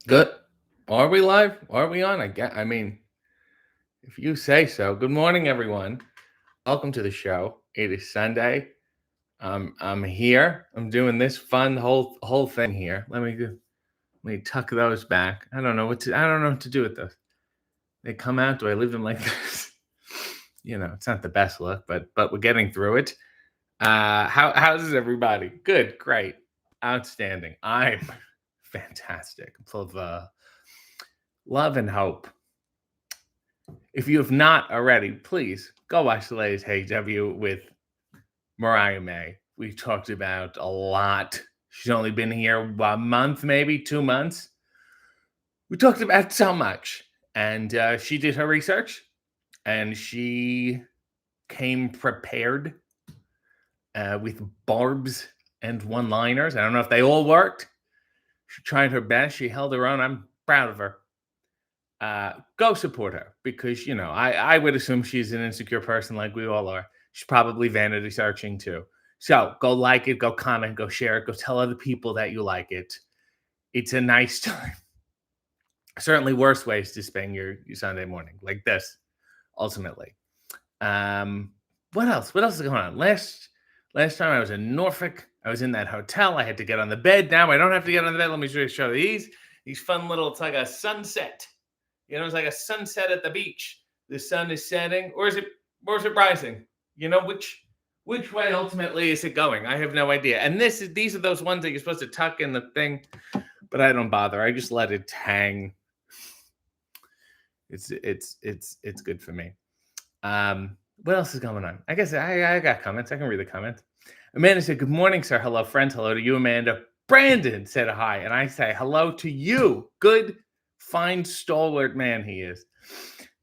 Good. Are we live? Are we on? I mean, if you say so. Good morning, everyone. Welcome to the show. It is Sunday. I'm here. I'm doing this fun whole thing here. Let me tuck those back. I don't know what to do with those. They come out. Do I leave them like this? It's not the best look, but we're getting through it. How's everybody? Good, great, outstanding. I'm fantastic. I'm full of love and hope. If you have not already, please go watch the latest HW with Mariah May. We've talked about a lot. She's only been here a month, maybe 2 months. We talked about so much. And she did her research and she came prepared with barbs and one-liners. I don't know if they all worked. She tried her best. She held her own. I'm proud of her. Go support her because I would assume she's an insecure person like we all are. She's probably vanity searching too. So go like it, go comment, go share it, go tell other people that you like it. It's a nice time. Certainly worse ways to spend your Sunday morning like this. Ultimately, what else? What else is going on? Last time I was in Norfolk. I was in that hotel. I had to get on the bed. Now I don't have to get on the bed. Let me show these fun little. It's like a sunset. It's like a sunset at the beach. The sun is setting, or is it rising? Which way ultimately is it going? I have no idea. And these are those ones that you're supposed to tuck in the thing, but I don't bother. I just let it hang. It's good for me. What else is going on? I guess I got comments. I can read the comments. Amanda said, "Good morning, sir. Hello, friends. Hello to you, Amanda." Brandon said hi, and I say hello to you. Good. Fine, stalwart man he is.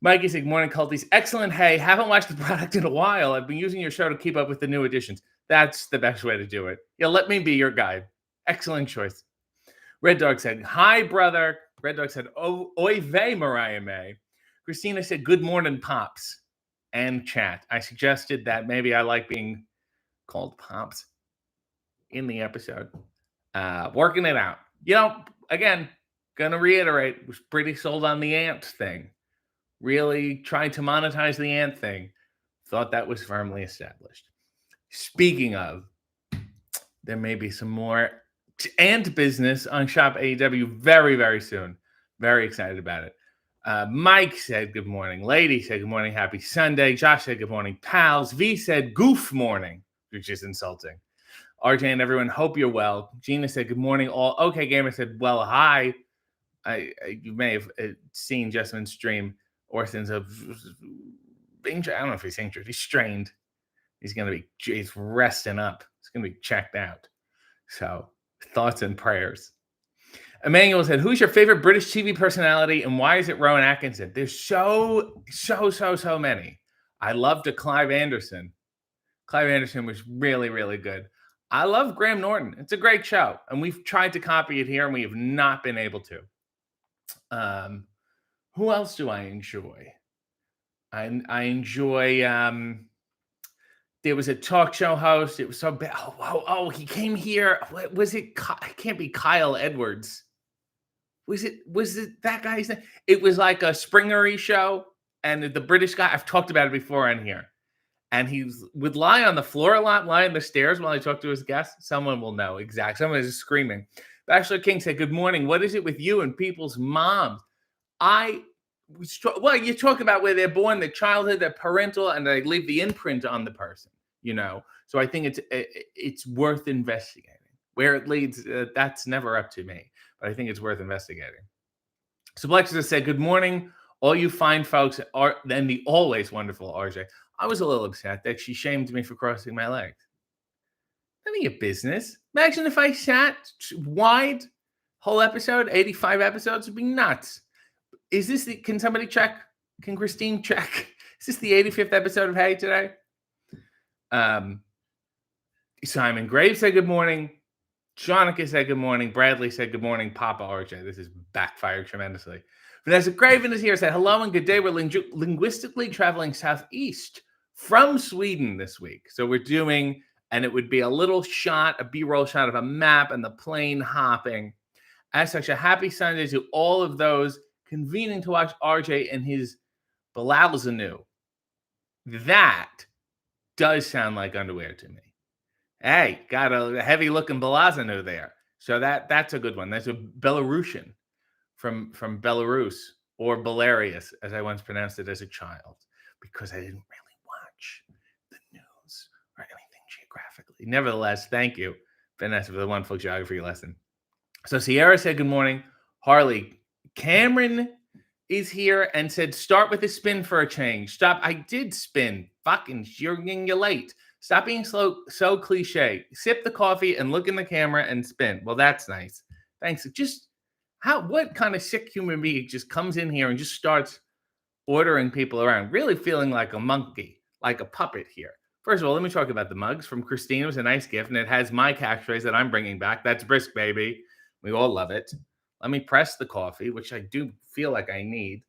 Mikey said, "Good morning, culties. Excellent. Hey, haven't watched the product in a while. I've been using your show to keep up with the new editions." That's the best way to do it. Yeah, let me be your guide. Excellent choice. Red Dog said, "Hi, brother." Red Dog said, "Oy vey, Mariah May." Christina said, "Good morning, Pops." And chat. I suggested that maybe I like being called Pops in the episode. Working it out. Again, gonna reiterate, was pretty sold on the ant thing. Really tried to monetize the ant thing. Thought that was firmly established. Speaking of, there may be some more ant business on Shop AEW very, very soon. Very excited about it. Mike said good morning. Lady said good morning. Happy Sunday. Josh said good morning. Pals. V said goof morning, which is insulting. RJ and everyone, hope you're well. Gina said good morning. All okay. Gamer said, well, hi. You may have seen Jessamyn's stream. Orson's injured. I don't know if he's injured. He's strained. He's resting up. He's gonna be checked out. So thoughts and prayers. Emmanuel said, "Who's your favorite British TV personality and why is it Rowan Atkinson?" There's so many. I loved Clive Anderson. Clive Anderson was really, really good. I love Graham Norton. It's a great show. And we've tried to copy it here and we have not been able to. Who else do I enjoy? I enjoy, there was a talk show host. It was so bad. Oh, he came here. What was it? It can't be Kyle Edwards. Was it that guy's name? It was like a Springery show. And the British guy, I've talked about it before on here. And he would lie on the floor a lot, lie on the stairs while he talked to his guests. Someone will know exactly. Someone is screaming. Bachelor King said, "Good morning. What is it with you and people's moms?" You talk about where they're born, their childhood, their parental, and they leave the imprint on the person, So I think it's worth investigating. Where it leads, that's never up to me. But I think it's worth investigating. So Blexus said, "Good morning, all you fine folks, and the always wonderful RJ. I was a little upset that she shamed me for crossing my legs. None of your business. Imagine if I sat wide, whole episode, 85 episodes, would be nuts. Is this can somebody check? Can Christine check? Is this the 85th episode of Hey today?" Simon Graves said good morning. Jonica said good morning. Bradley said good morning. Papa RJ. This is backfired tremendously. Vanessa Craven is here. Said hello and good day. We're linguistically traveling southeast from Sweden this week. So we're doing, and it would be a little shot, a B-roll shot of a map and the plane hopping As such, a happy Sunday to all of those convening to watch RJ and his Balalzanu. That does sound like underwear to me. Hey, got a heavy looking Balazanu there. So that's a good one. That's a Belarusian from Belarus, or Belarus, as I once pronounced it as a child, because I didn't really watch the news or anything geographically. Nevertheless, thank you, Vanessa, for the wonderful geography lesson. So Sierra said good morning. Harley, Cameron is here and said, start with a spin for a change. Stop. I did spin. Fucking, you're late. Stop being so cliche. Sip the coffee and look in the camera and spin. Well, that's nice. Thanks. Just what kind of sick human being just comes in here and just starts ordering people around, really feeling like a monkey, like a puppet here. First of all, let me talk about the mugs from Christine. It was a nice gift, and it has my catchphrase that I'm bringing back. That's brisk, baby. We all love it. Let me press the coffee, which I do feel like I need.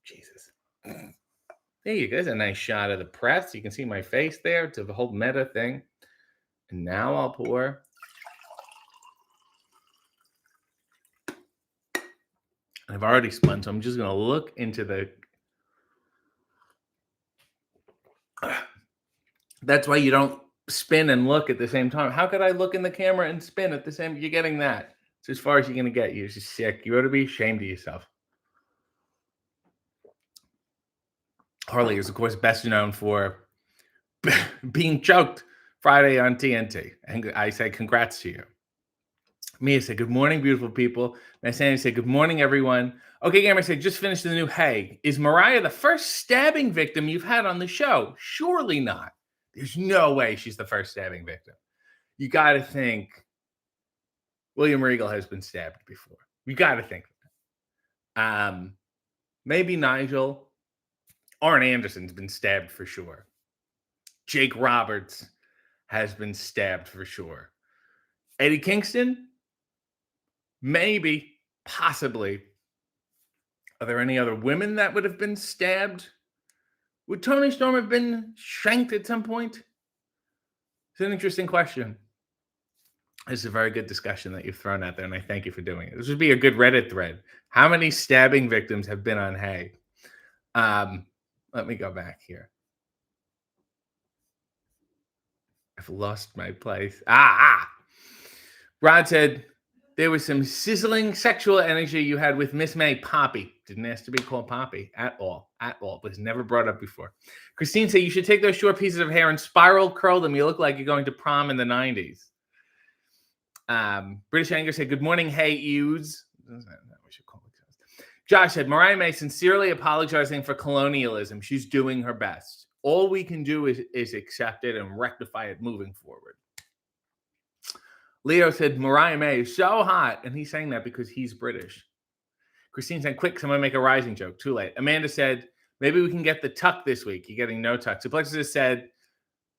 Jesus. There you go. There's a nice shot of the press. You can see my face there to the whole meta thing. And now I'll pour. I've already spun, so I'm just going to look into the... That's why you don't spin and look at the same time. How could I look in the camera and spin at the same? You're getting that. It's as far as you're going to get. You're just sick. You ought to be ashamed of yourself. Harley is, of course, best known for being choked Friday on TNT. And I say congrats to you. Mia said, good morning, beautiful people. And Sandy said, good morning, everyone. Okay, Gamer said, just finished the new Hey. Is Mariah the first stabbing victim you've had on the show? Surely not. There's no way she's the first stabbing victim. You got to think William Regal has been stabbed before. You got to think that. Maybe Nigel. Arn Anderson's been stabbed for sure. Jake Roberts has been stabbed for sure. Eddie Kingston? Maybe, possibly. Are there any other women that would have been stabbed? Would Tony Storm have been shanked at some point? It's an interesting question. This is a very good discussion that you've thrown out there, and I thank you for doing it. This would be a good Reddit thread. How many stabbing victims have been on Hey? Let me go back here. I've lost my place. Rod said, there was some sizzling sexual energy you had with Miss May. Poppy. Didn't ask to be called Poppy at all. At all. Was never brought up before. Christine said, you should take those short pieces of hair and spiral curl them. You look like you're going to prom in the 90s. British Anger said, good morning, Hey Ews. Josh said, Mariah May sincerely apologizing for colonialism. She's doing her best. All we can do is accept it and rectify it moving forward. Leo said, Mariah May is so hot. And he's saying that because he's British. Christine said, quick, someone make a rising joke. Too late. Amanda said, maybe we can get the tuck this week. You're getting no tuck. Suplexus said,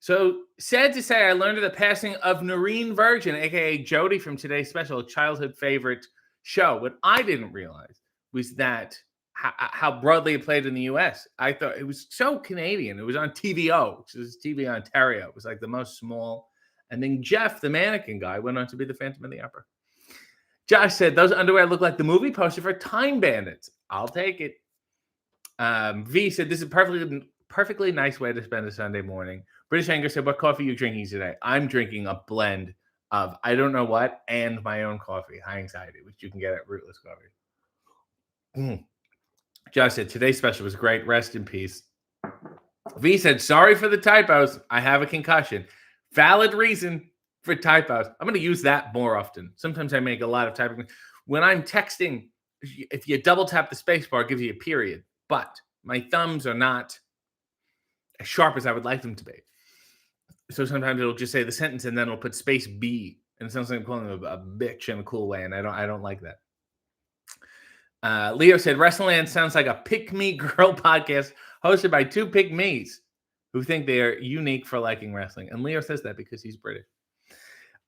so sad to say, I learned of the passing of Noreen Virgin, a.k.a. Jody from today's special, childhood favorite show. What I didn't realize was that how broadly it played in the U.S. I thought it was so Canadian. It was on TVO, which is TV Ontario. It was like the most small. And then Jeff, the mannequin guy, went on to be the Phantom of the Opera. Josh said, those underwear look like the movie poster for Time Bandits. I'll take it. V said, this is a perfectly nice way to spend a Sunday morning. British Anger said, what coffee are you drinking today? I'm drinking a blend of I don't know what and my own coffee, high anxiety, which you can get at Rootless Coffee. Josh said, today's special was great. Rest in peace. V said, sorry for the typos. I have a concussion. Valid reason for typos. I'm going to use that more often. Sometimes I make a lot of typing. When I'm texting, if you double tap the space bar, it gives you a period. But my thumbs are not as sharp as I would like them to be. So sometimes it'll just say the sentence and then it'll put space B. And it sounds like I'm calling them a bitch in a cool way. And I don't like that. Leo said, WrestleLand sounds like a pick-me girl podcast hosted by two pick-me's who think they are unique for liking wrestling. And Leo says that because he's British.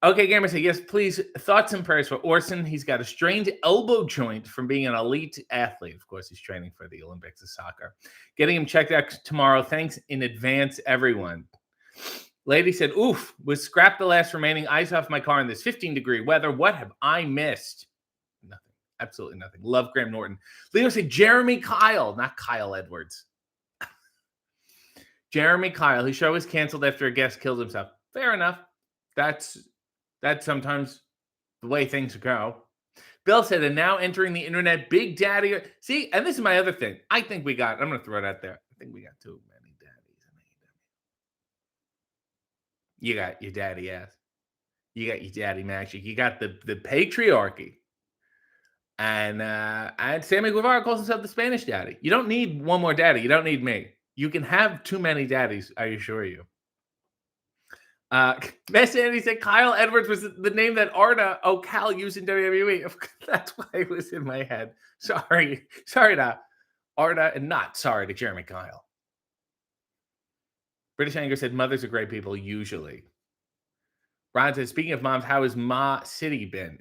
Okay, Gamer said, yes, please, thoughts and prayers for Orson. He's got a strained elbow joint from being an elite athlete. Of course, he's training for the Olympics of soccer. Getting him checked out tomorrow. Thanks in advance, everyone. Lady said, oof, was scrapped the last remaining ice off my car in this 15-degree weather. What have I missed? Absolutely nothing. Love Graham Norton. Leo said Jeremy Kyle, not Kyle Edwards. Jeremy Kyle. His show was canceled after a guest killed himself. Fair enough. That's sometimes the way things go. Bill said, and now entering the internet, Big Daddy. See, and this is my other thing. I think we got, I'm going to throw it out there. I think we got too many daddies. You got your daddy ass. You got your daddy magic. You got the patriarchy. And Sammy Guevara calls himself the Spanish daddy. You don't need one more daddy. You don't need me. You can have too many daddies, I assure you. Messi Andy said Kyle Edwards was the name that Arda O'Cal used in WWE. That's why it was in my head. Sorry to Arda, and not sorry to Jeremy Kyle. British Anger said mothers are great people usually. Ron said, speaking of moms, how has Ma City been?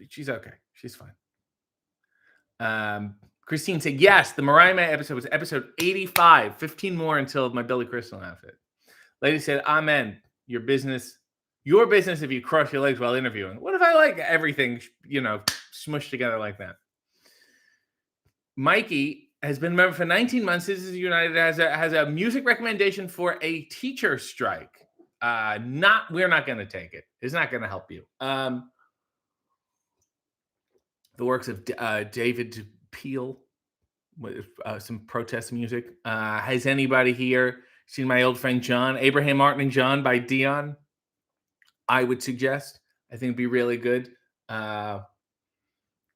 She's okay. She's fine. Christine said, yes, the Mariah May episode was episode 85. 15 more until my Billy Crystal outfit. Lady said, amen. Your business if you cross your legs while interviewing. What if I like everything, smushed together like that? Mikey has been a member for 19 months. Citizens United has a music recommendation for a teacher strike. We're not going to take it. It's not going to help you. The works of David Peel with some protest music. Has anybody here seen my old friend John, Abraham Martin and John by Dion? I would suggest. I think it'd be really good.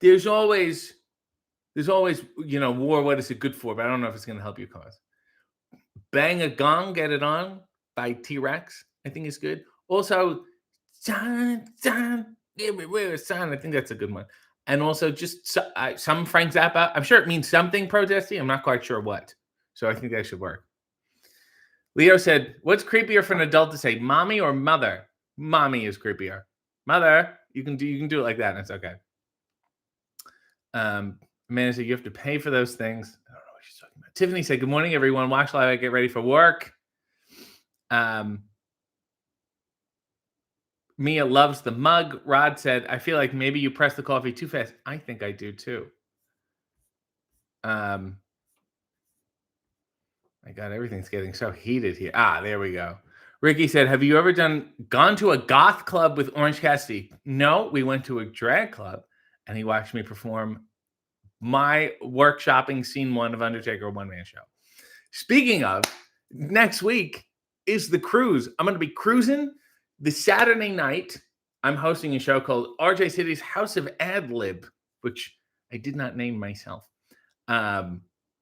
There's always, war. What is it good for? But I don't know if it's going to help your cause. Bang a Gong, Get It On by T-Rex. I think is good. Also, Son, everywhere, son. I think that's a good one. And also just some Frank Zappa. I'm sure it means something protesty. I'm not quite sure what. So I think that should work. Leo said, what's creepier for an adult to say, mommy or mother? Mommy is creepier. Mother, you can do it like that, and it's okay. Amanda said, you have to pay for those things. I don't know what she's talking about. Tiffany said, good morning, everyone. Watch live. I get ready for work. Mia loves the mug. Rod said, I feel like maybe you press the coffee too fast. I think I do too. My God, everything's getting so heated here. There we go. Ricky said, have you ever gone to a goth club with Orange Cassidy? No, we went to a drag club and he watched me perform my workshopping scene 1 of Undertaker one-man show. Speaking of, next week is the cruise. I'm going to be cruising. The Saturday night, I'm hosting a show called RJ City's House of Ad Lib, which I did not name myself.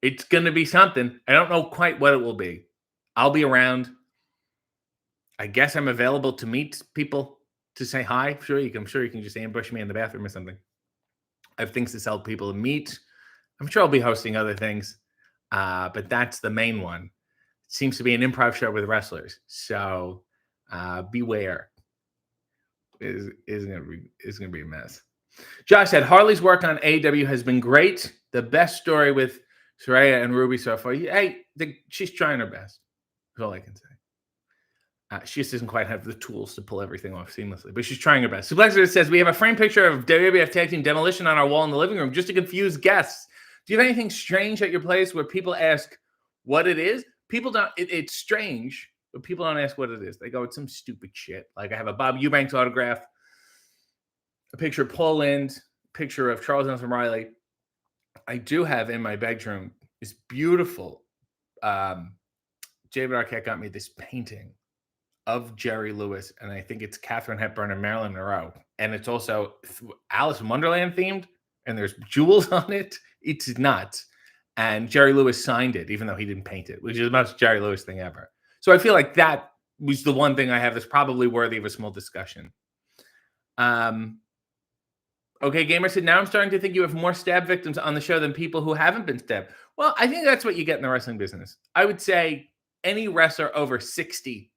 It's going to be something. I don't know quite what it will be. I'll be around. I guess I'm available to meet people, to say hi. I'm sure you can just ambush me in the bathroom or something. I have things to tell people to meet. I'm sure I'll be hosting other things, but that's the main one. It seems to be an improv show with wrestlers, so beware. Is gonna be a mess. Josh said Harley's work on AEW has been great. The best story with Saraya and Ruby so far. Hey, she's trying her best. That's all I can say. She just doesn't quite have the tools to pull everything off seamlessly, but she's trying her best. Sublexer says, we have a framed picture of WWF Tag Team Demolition on our wall in the living room just to confuse guests. Do you have anything strange at your place where people ask what it is? People don't, it's strange, but people don't ask what it is. They go, it's some stupid shit. Like I have a Bob Eubanks autograph, a picture of Paul Lynde, picture of Charles Nelson Riley. I do have in my bedroom this beautiful, David Arquette got me this painting of Jerry Lewis, and I think it's Katharine Hepburn and Marilyn Monroe. And it's also Alice in Wonderland themed, and there's jewels on it. It's nuts. And Jerry Lewis signed it, even though he didn't paint it, which is the most Jerry Lewis thing ever. So I feel like that was the one thing I have that's probably worthy of a small discussion. Okay, Gamer said, now I'm starting to think you have more stab victims on the show than people who haven't been stabbed. Well, I think that's what you get in the wrestling business. I would say any wrestler over 60,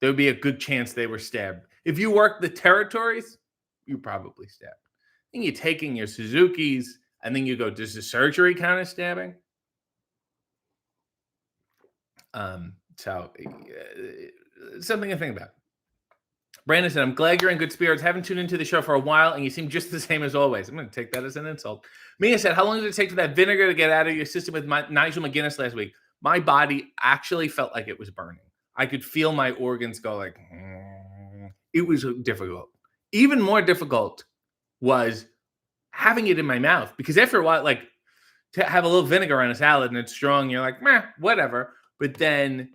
there would be a good chance they were stabbed. If you work the territories, you probably stabbed. I think you're taking your Suzukis, and then you go, does the surgery count as stabbing? So something to think about. Brandon said, I'm glad you're in good spirits. Haven't tuned into the show for a while, and you seem just the same as always. I'm going to take that as an insult. Mia said, how long did it take for that vinegar to get out of your system with Nigel McGuinness last week? My body actually felt like it was burning. I could feel my organs go like, it was difficult. Even more difficult was having it in my mouth, because after a while, like, to have a little vinegar on a salad and it's strong, you're like, meh, whatever. But then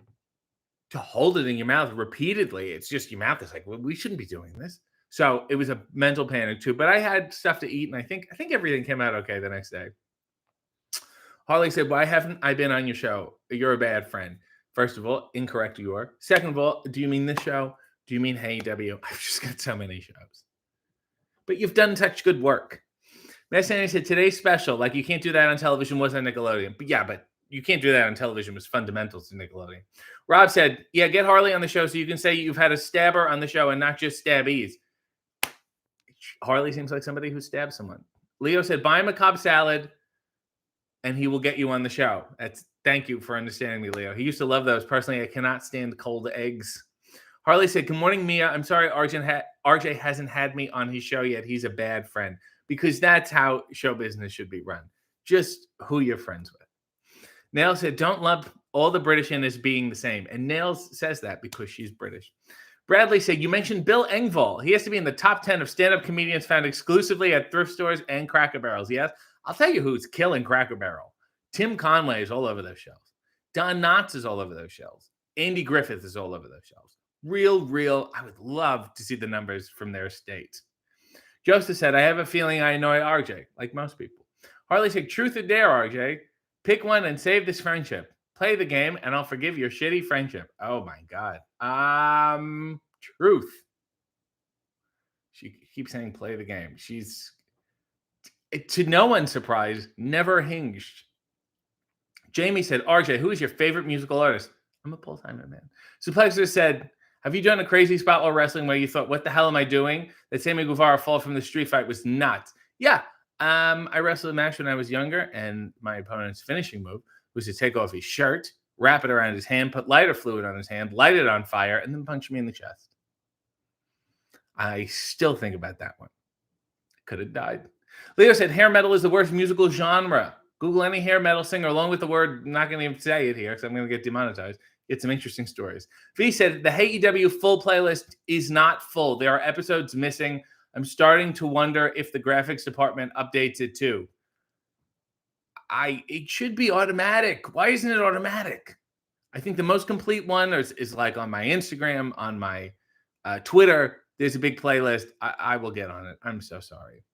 to hold it in your mouth repeatedly, it's just your mouth is like, well, we shouldn't be doing this. So it was a mental panic too. But I had stuff to eat, and I think everything came out okay the next day. Harley said, why haven't I been on your show? You're a bad friend. First of all, incorrect you are. Second of all, do you mean this show? Do you mean Hey W? I've just got so many shows. But you've done such good work. Matt Sandy said, today's special, like you can't do that on television, was on Nickelodeon. But yeah, but you can't do that on television, was fundamental to Nickelodeon. Rob said, yeah, get Harley on the show so you can say you've had a stabber on the show and not just stabbies. Harley seems like somebody who stabbed someone. Leo said, buy him a Cobb salad and he will get you on the show. Thank you for understanding me, Leo. He used to love those. Personally, I cannot stand cold eggs. Harley said, good morning, Mia. I'm sorry RJ hasn't had me on his show yet. He's a bad friend. Because that's how show business should be run. Just who you're friends with. Nails said, don't lump all the British in as being the same. And Nails says that because she's British. Bradley said, you mentioned Bill Engvall. He has to be in the top 10 of stand-up comedians found exclusively at thrift stores and Cracker Barrels. Yes, I'll tell you who's killing Cracker Barrel. Tim Conway is all over those shelves. Don Knotts is all over those shelves. Andy Griffith is all over those shelves. Real. I would love to see the numbers from their estates. Joseph said, I have a feeling I annoy RJ, like most people. Harley said, truth or dare, RJ? Pick one and save this friendship. Play the game, and I'll forgive your shitty friendship. Oh, my God. Truth. She keeps saying play the game. She's, to no one's surprise, never hinged. Jamie said, RJ, who is your favorite musical artist? I'm a Paul Simon man. Suplexer said, have you done a crazy spot while wrestling where you thought, what the hell am I doing? That Sammy Guevara fall from the street fight was nuts. Yeah. I wrestled a match when I was younger, and my opponent's finishing move was to take off his shirt, wrap it around his hand, put lighter fluid on his hand, light it on fire, and then punch me in the chest. I still think about that one. Could have died. Leo said, hair metal is the worst musical genre. Google any hair metal singer along with the word, I'm not going to even say it here because I'm going to get demonetized. Get some interesting stories. V said, the Hey EW full playlist is not full. There are episodes missing. I'm starting to wonder if the graphics department updates it too. It should be automatic. Why isn't it automatic? I think the most complete one is like on my Instagram, on my Twitter. There's a big playlist. I will get on it. I'm so sorry.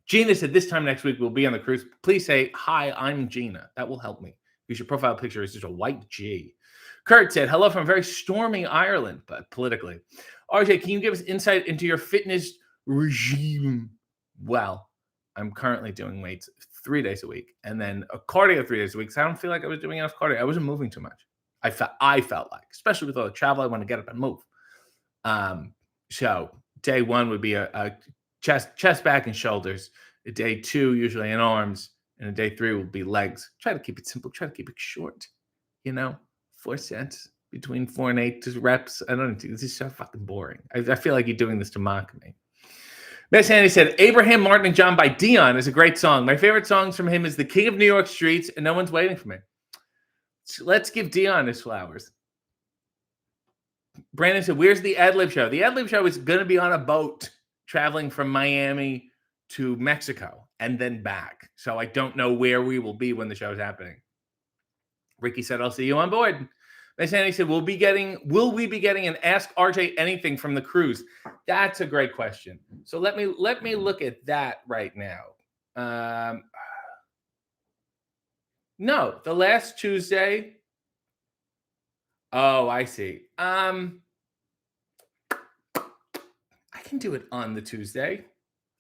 Gina said, this time next week we'll be on the cruise. Please say, hi, I'm Gina. That will help me. Because your profile picture is just a white G. Kurt said, hello from very stormy Ireland, but politically. RJ, can you give us insight into your fitness regime? Well, I'm currently doing weights 3 days a week and then a cardio 3 days a week. So I don't feel like I was doing enough cardio. I wasn't moving too much. I felt like, especially with all the travel, I want to get up and move. So day one would be a chest, back, and shoulders. Day two, usually in arms. And day three will be legs. Try to keep it simple. Try to keep it short. 4 sets between 4 and 8 reps. I don't know. This is so fucking boring. I feel like you're doing this to mock me. Miss Annie said, Abraham, Martin, and John by Dion is a great song. My favorite songs from him is The King of New York Streets and No One's Waiting for Me. So let's give Dion his flowers. Brandon said, where's the ad-lib show? The ad-lib show is going to be on a boat traveling from Miami to Mexico and then back. So I don't know where we will be when the show is happening. Ricky said, I'll see you on board. Miss Annie said, will we be getting an Ask RJ Anything from the cruise? That's a great question. So let me look at that right now. No, the last Tuesday. Oh, I see. I can do it on the Tuesday.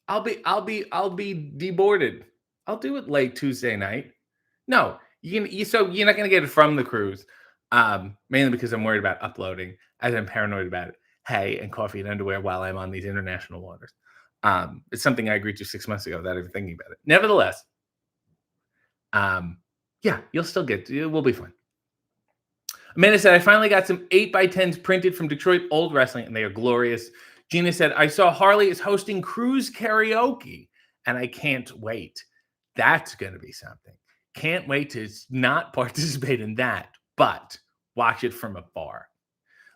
I'll be deboarded. I'll do it late Tuesday night. No, so you're not going to get it from the cruise, mainly because I'm worried about uploading, as I'm paranoid about it. Hay and coffee and underwear while I'm on these international waters. It's something I agreed to 6 months ago without even thinking about it. Nevertheless, yeah, you'll still it will be fun. Amanda said, I finally got some 8x10s printed from Detroit Old Wrestling, and they are glorious. Gina said, I saw Harley is hosting cruise karaoke, and I can't wait. That's going to be something. Can't wait to not participate in that, but watch it from afar.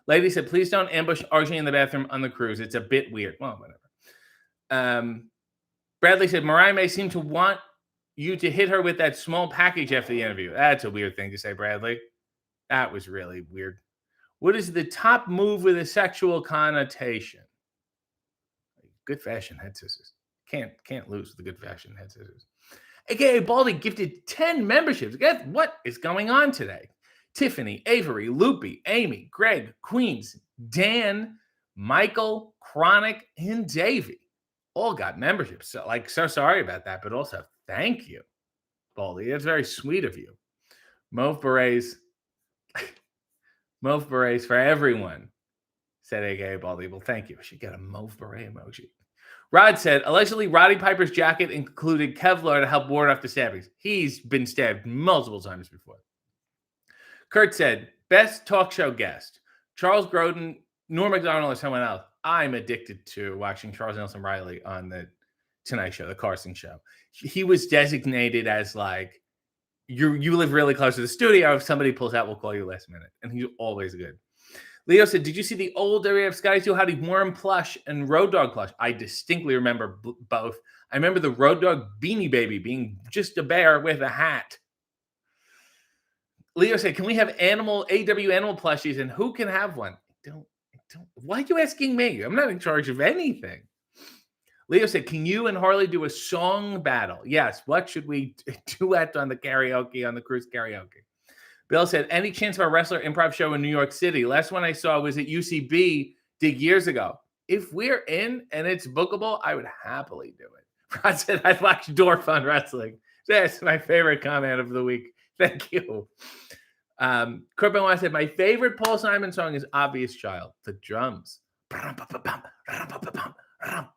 Lady said, please don't ambush RJ in the bathroom on the cruise. It's a bit weird. Well, whatever. Bradley said, Mariah May seemed to want you to hit her with that small package after the interview. That's a weird thing to say, Bradley. That was really weird. What is the top move with a sexual connotation? Good fashion head scissors. Can't lose the good fashion head scissors. AKA Baldy gifted 10 memberships. Guess what is going on today? Tiffany, Avery, Loopy, Amy, Greg, Queens, Dan, Michael, Chronic, and Davey all got memberships. So sorry about that, but also thank you, Baldy. That's very sweet of you. Mauve berets for everyone, said AKA Baldy. Well, thank you. I should get a mauve beret emoji. Rod said, allegedly, Roddy Piper's jacket included Kevlar to help ward off the stabbings. He's been stabbed multiple times before. Kurt said, best talk show guest, Charles Grodin, Norm Macdonald, or someone else. I'm addicted to watching Charles Nelson Riley on the Tonight Show, the Carson Show. He was designated as like, you live really close to the studio. If somebody pulls out, we'll call you last minute. And he's always good. Leo said, did you see the old WWF Scotty Steel Howdy Worm plush and Road Dogg plush? I distinctly remember both. I remember the Road Dogg Beanie Baby being just a bear with a hat. Leo said, can we have AW animal plushies, and who can have one? I don't. Why are you asking me? I'm not in charge of anything. Leo said, can you and Harley do a song battle? Yes. What should we duet on the karaoke, on the cruise karaoke? Bill said, any chance of a wrestler improv show in New York City? Last one I saw was at UCB dig years ago. If we're in and it's bookable, I would happily do it. Rod said, I'd watch Dorf on wrestling. That's my favorite comment of the week. Thank you. Kurt Benoit said, my favorite Paul Simon song is Obvious Child. The drums.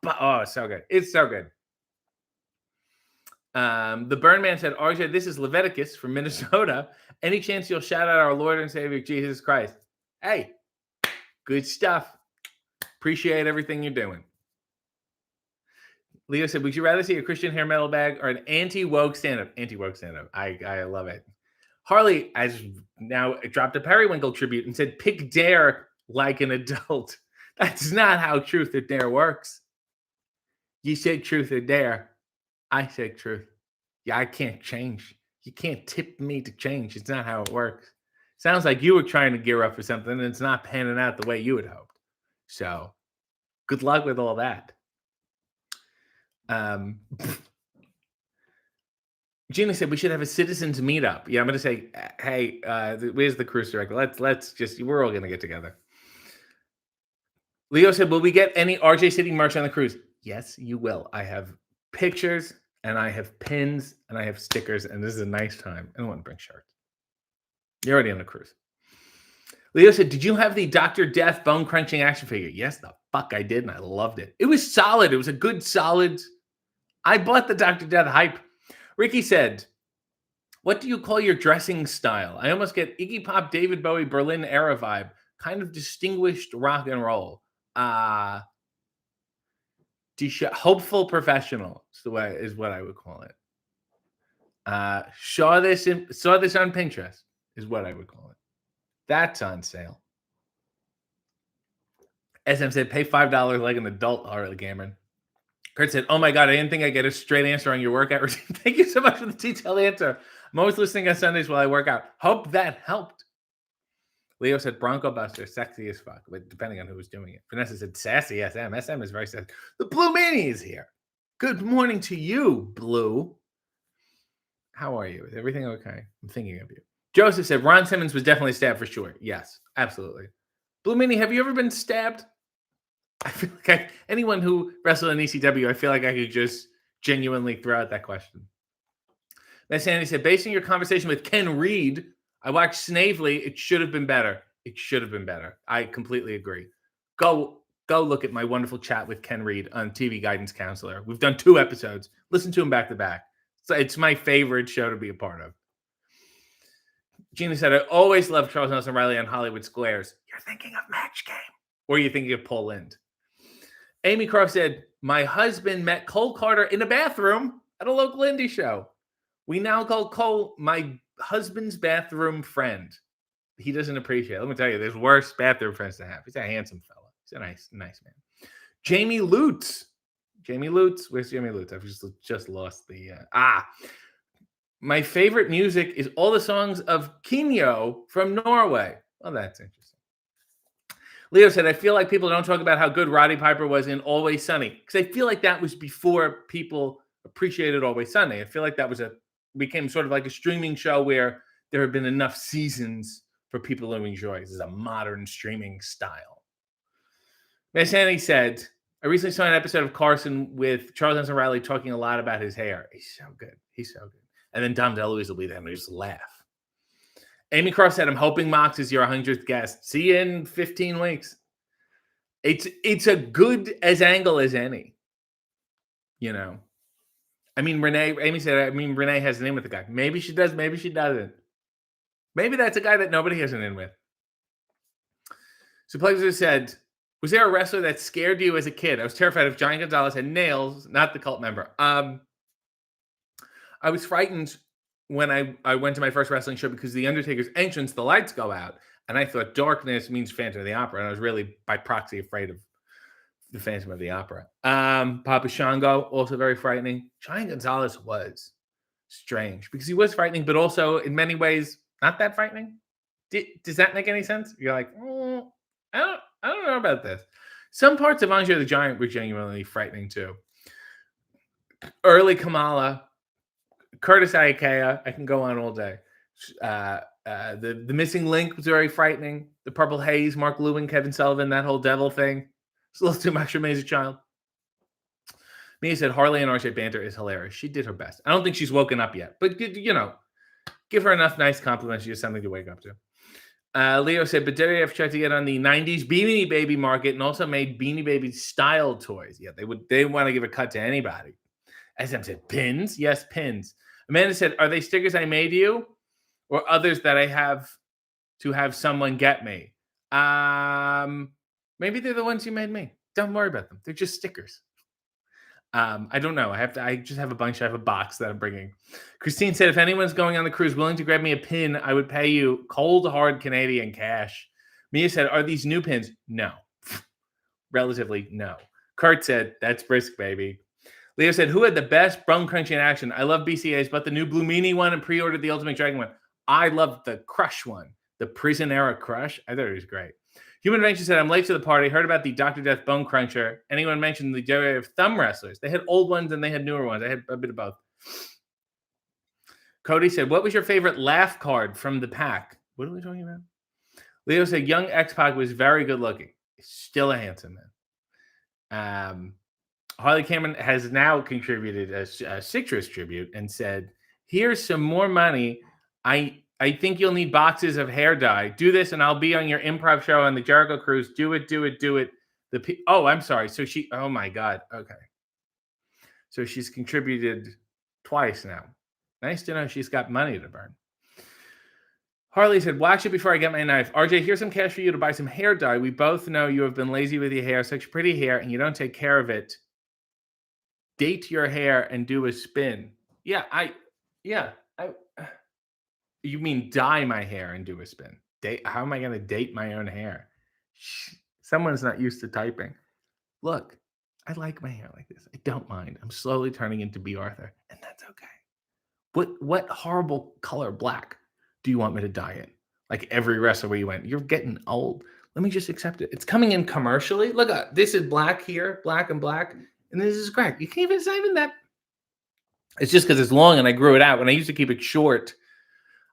Oh, so good. It's so good. The Burn Man said, RJ, this is Leviticus from Minnesota. Any chance you'll shout out our Lord and Savior Jesus Christ? Hey, good stuff. Appreciate everything you're doing. Leo said, would you rather see a Christian hair metal bag or an anti-woke stand-up? Anti-woke stand-up. I love it. Harley has now dropped a Periwinkle tribute and said, pick dare like an adult. That's not how truth or dare works. You said truth or dare. I said truth. Yeah, I can't change. You can't tip me to change. It's not how it works. Sounds like you were trying to gear up for something and it's not panning out the way you had hoped. So good luck with all that. Gina said we should have a citizens meetup. Yeah, I'm going to say, hey, where's the cruise director? Let's just, we're all going to get together. Leo said, will we get any RJ City merch on the cruise? Yes, you will. I have pictures and I have pins and I have stickers, and this is a nice time. I don't want to bring shirts. You're already on the cruise. Leo said, did you have the Dr. Death bone crunching action figure? Yes, the fuck I did, and I loved it. It was solid. It was a good solid. I bought the Dr. Death hype. Ricky said, what do you call your dressing style? I almost get Iggy Pop, David Bowie, Berlin era vibe. Kind of distinguished rock and roll. Hopeful professional is what I would call it. Saw this on Pinterest is what I would call it. That's on sale. SM said, pay $5 like an adult, Harley Cameron. Kurt said, oh my God, I didn't think I'd get a straight answer on your workout routine. Thank you so much for the detailed answer. I'm always listening on Sundays while I work out. Hope that helped. Leo said, Bronco Buster, sexy as fuck, but depending on who was doing it. Vanessa said, sassy SM. SM is very sassy. The Blue Mani is here. Good morning to you, Blue. How are you? Is everything okay? I'm thinking of you. Joseph said, Ron Simmons was definitely stabbed for sure. Yes, absolutely. Blue Mani, have you ever been stabbed? I feel like anyone who wrestled in ECW, I feel like I could just genuinely throw out that question. Miss Sandy said, based on your conversation with Ken Reed, I watched Snavely. It should have been better. It should have been better. I completely agree. Go look at my wonderful chat with Ken Reed on TV Guidance Counselor. We've done 2 episodes. Listen to him back to back. So it's my favorite show to be a part of. Gina said, I always loved Charles Nelson Riley on Hollywood Squares. You're thinking of Match Game. Or you're thinking of Paul Lind. Amy Croft said, my husband met Cole Carter in a bathroom at a local indie show. We now call Cole my husband's bathroom friend. He doesn't appreciate it. Let me tell you, there's worse bathroom friends to have. He's a handsome fella. He's a nice man. Jamie Lutz. Where's Jamie Lutz? I've just lost the... My favorite music is all the songs of Kinyo from Norway. Well, that's interesting. Leo said, I feel like people don't talk about how good Roddy Piper was in Always Sunny. Because I feel like that was before people appreciated Always Sunny. I feel like that became sort of like a streaming show where there have been enough seasons for people to enjoy. This is a modern streaming style. Miss Annie said, I recently saw an episode of Carson with Charles Nelson Riley talking a lot about his hair. He's so good. And then Dom DeLuise will be there and we just laugh. Amy Croft said, I'm hoping Mox is your 100th guest. See you in 15 weeks. It's a good as angle as any. You know. I mean, Amy said, Renee has an in with the guy. Maybe she does, maybe she doesn't. Maybe that's a guy that nobody has an in with. Suplexa said, was there a wrestler that scared you as a kid? I was terrified if Giant Gonzalez had nails, not the cult member. I was frightened when I went to my first wrestling show because the Undertaker's entrance, the lights go out. And I thought darkness means Phantom of the Opera. And I was really, by proxy, afraid of the Phantom of the Opera. Papa Shango, also very frightening. Giant Gonzalez was strange because he was frightening, but also in many ways, not that frightening. Does that make any sense? You're like, I don't know about this. Some parts of Andre the Giant were genuinely frightening too. Early Kamala, Curtis Aikea, I can go on all day. The Missing Link was very frightening. The Purple Haze, Mark Lewin, Kevin Sullivan, that whole devil thing. It's a little too much for me as a child. Mia said Harley and RJ banter is hilarious. She did her best. I don't think she's woken up yet, but give her enough nice compliments. She has something to wake up to. Leo said, but WWF tried to get on the 90s Beanie Baby market and also made Beanie Baby style toys. Yeah, they want to give a cut to anybody. SM said, pins? Yes, pins. Amanda said, are they stickers I made you or others that I have to have someone get me? Maybe they're the ones you made me. Don't worry about them. They're just stickers. I don't know. I just have a bunch. I have a box that I'm bringing. Christine said, if anyone's going on the cruise willing to grab me a pin, I would pay you cold, hard Canadian cash. Mia said, are these new pins? No. Relatively, no. Kurt said, that's brisk, baby. Leo said, who had the best bone crunching action? I love BCAs, but the new Blue Meanie one and pre-ordered the Ultimate Dragon one. I loved the Crush one, the Prison Era Crush. I thought it was great. Human Invention said, I'm late to the party. Heard about the Dr. Death Bone Cruncher. Anyone mentioned the WWF Thumb Wrestlers? They had old ones and they had newer ones. I had a bit of both. Cody said, what was your favorite laugh card from the pack? What are we talking about? Leo said, young X-Pac was very good looking. Still a handsome man. Harley Cameron has now contributed a Citrus tribute and said, here's some more money. I think you'll need boxes of hair dye. Do this and I'll be on your improv show on the Jericho Cruise. Do it. I'm sorry. So oh my God. Okay. So she's contributed twice now. Nice to know she's got money to burn. Harley said, watch it before I get my knife. RJ, here's some cash for you to buy some hair dye. We both know you have been lazy with your hair, such pretty hair, and you don't take care of it. Date your hair and do a spin. You mean dye my hair and do a spin? How am I going to date my own hair? Someone's not used to typing. Look, I like my hair like this. I don't mind. I'm slowly turning into B. Arthur, and that's okay. What horrible color black do you want me to dye it? Like every wrestler where you went, you're getting old. Let me just accept it. It's coming in commercially. Look, this is black here, black and black, and this is gray. You can't even, it's not even that. It's just because it's long and I grew it out. When I used to keep it short,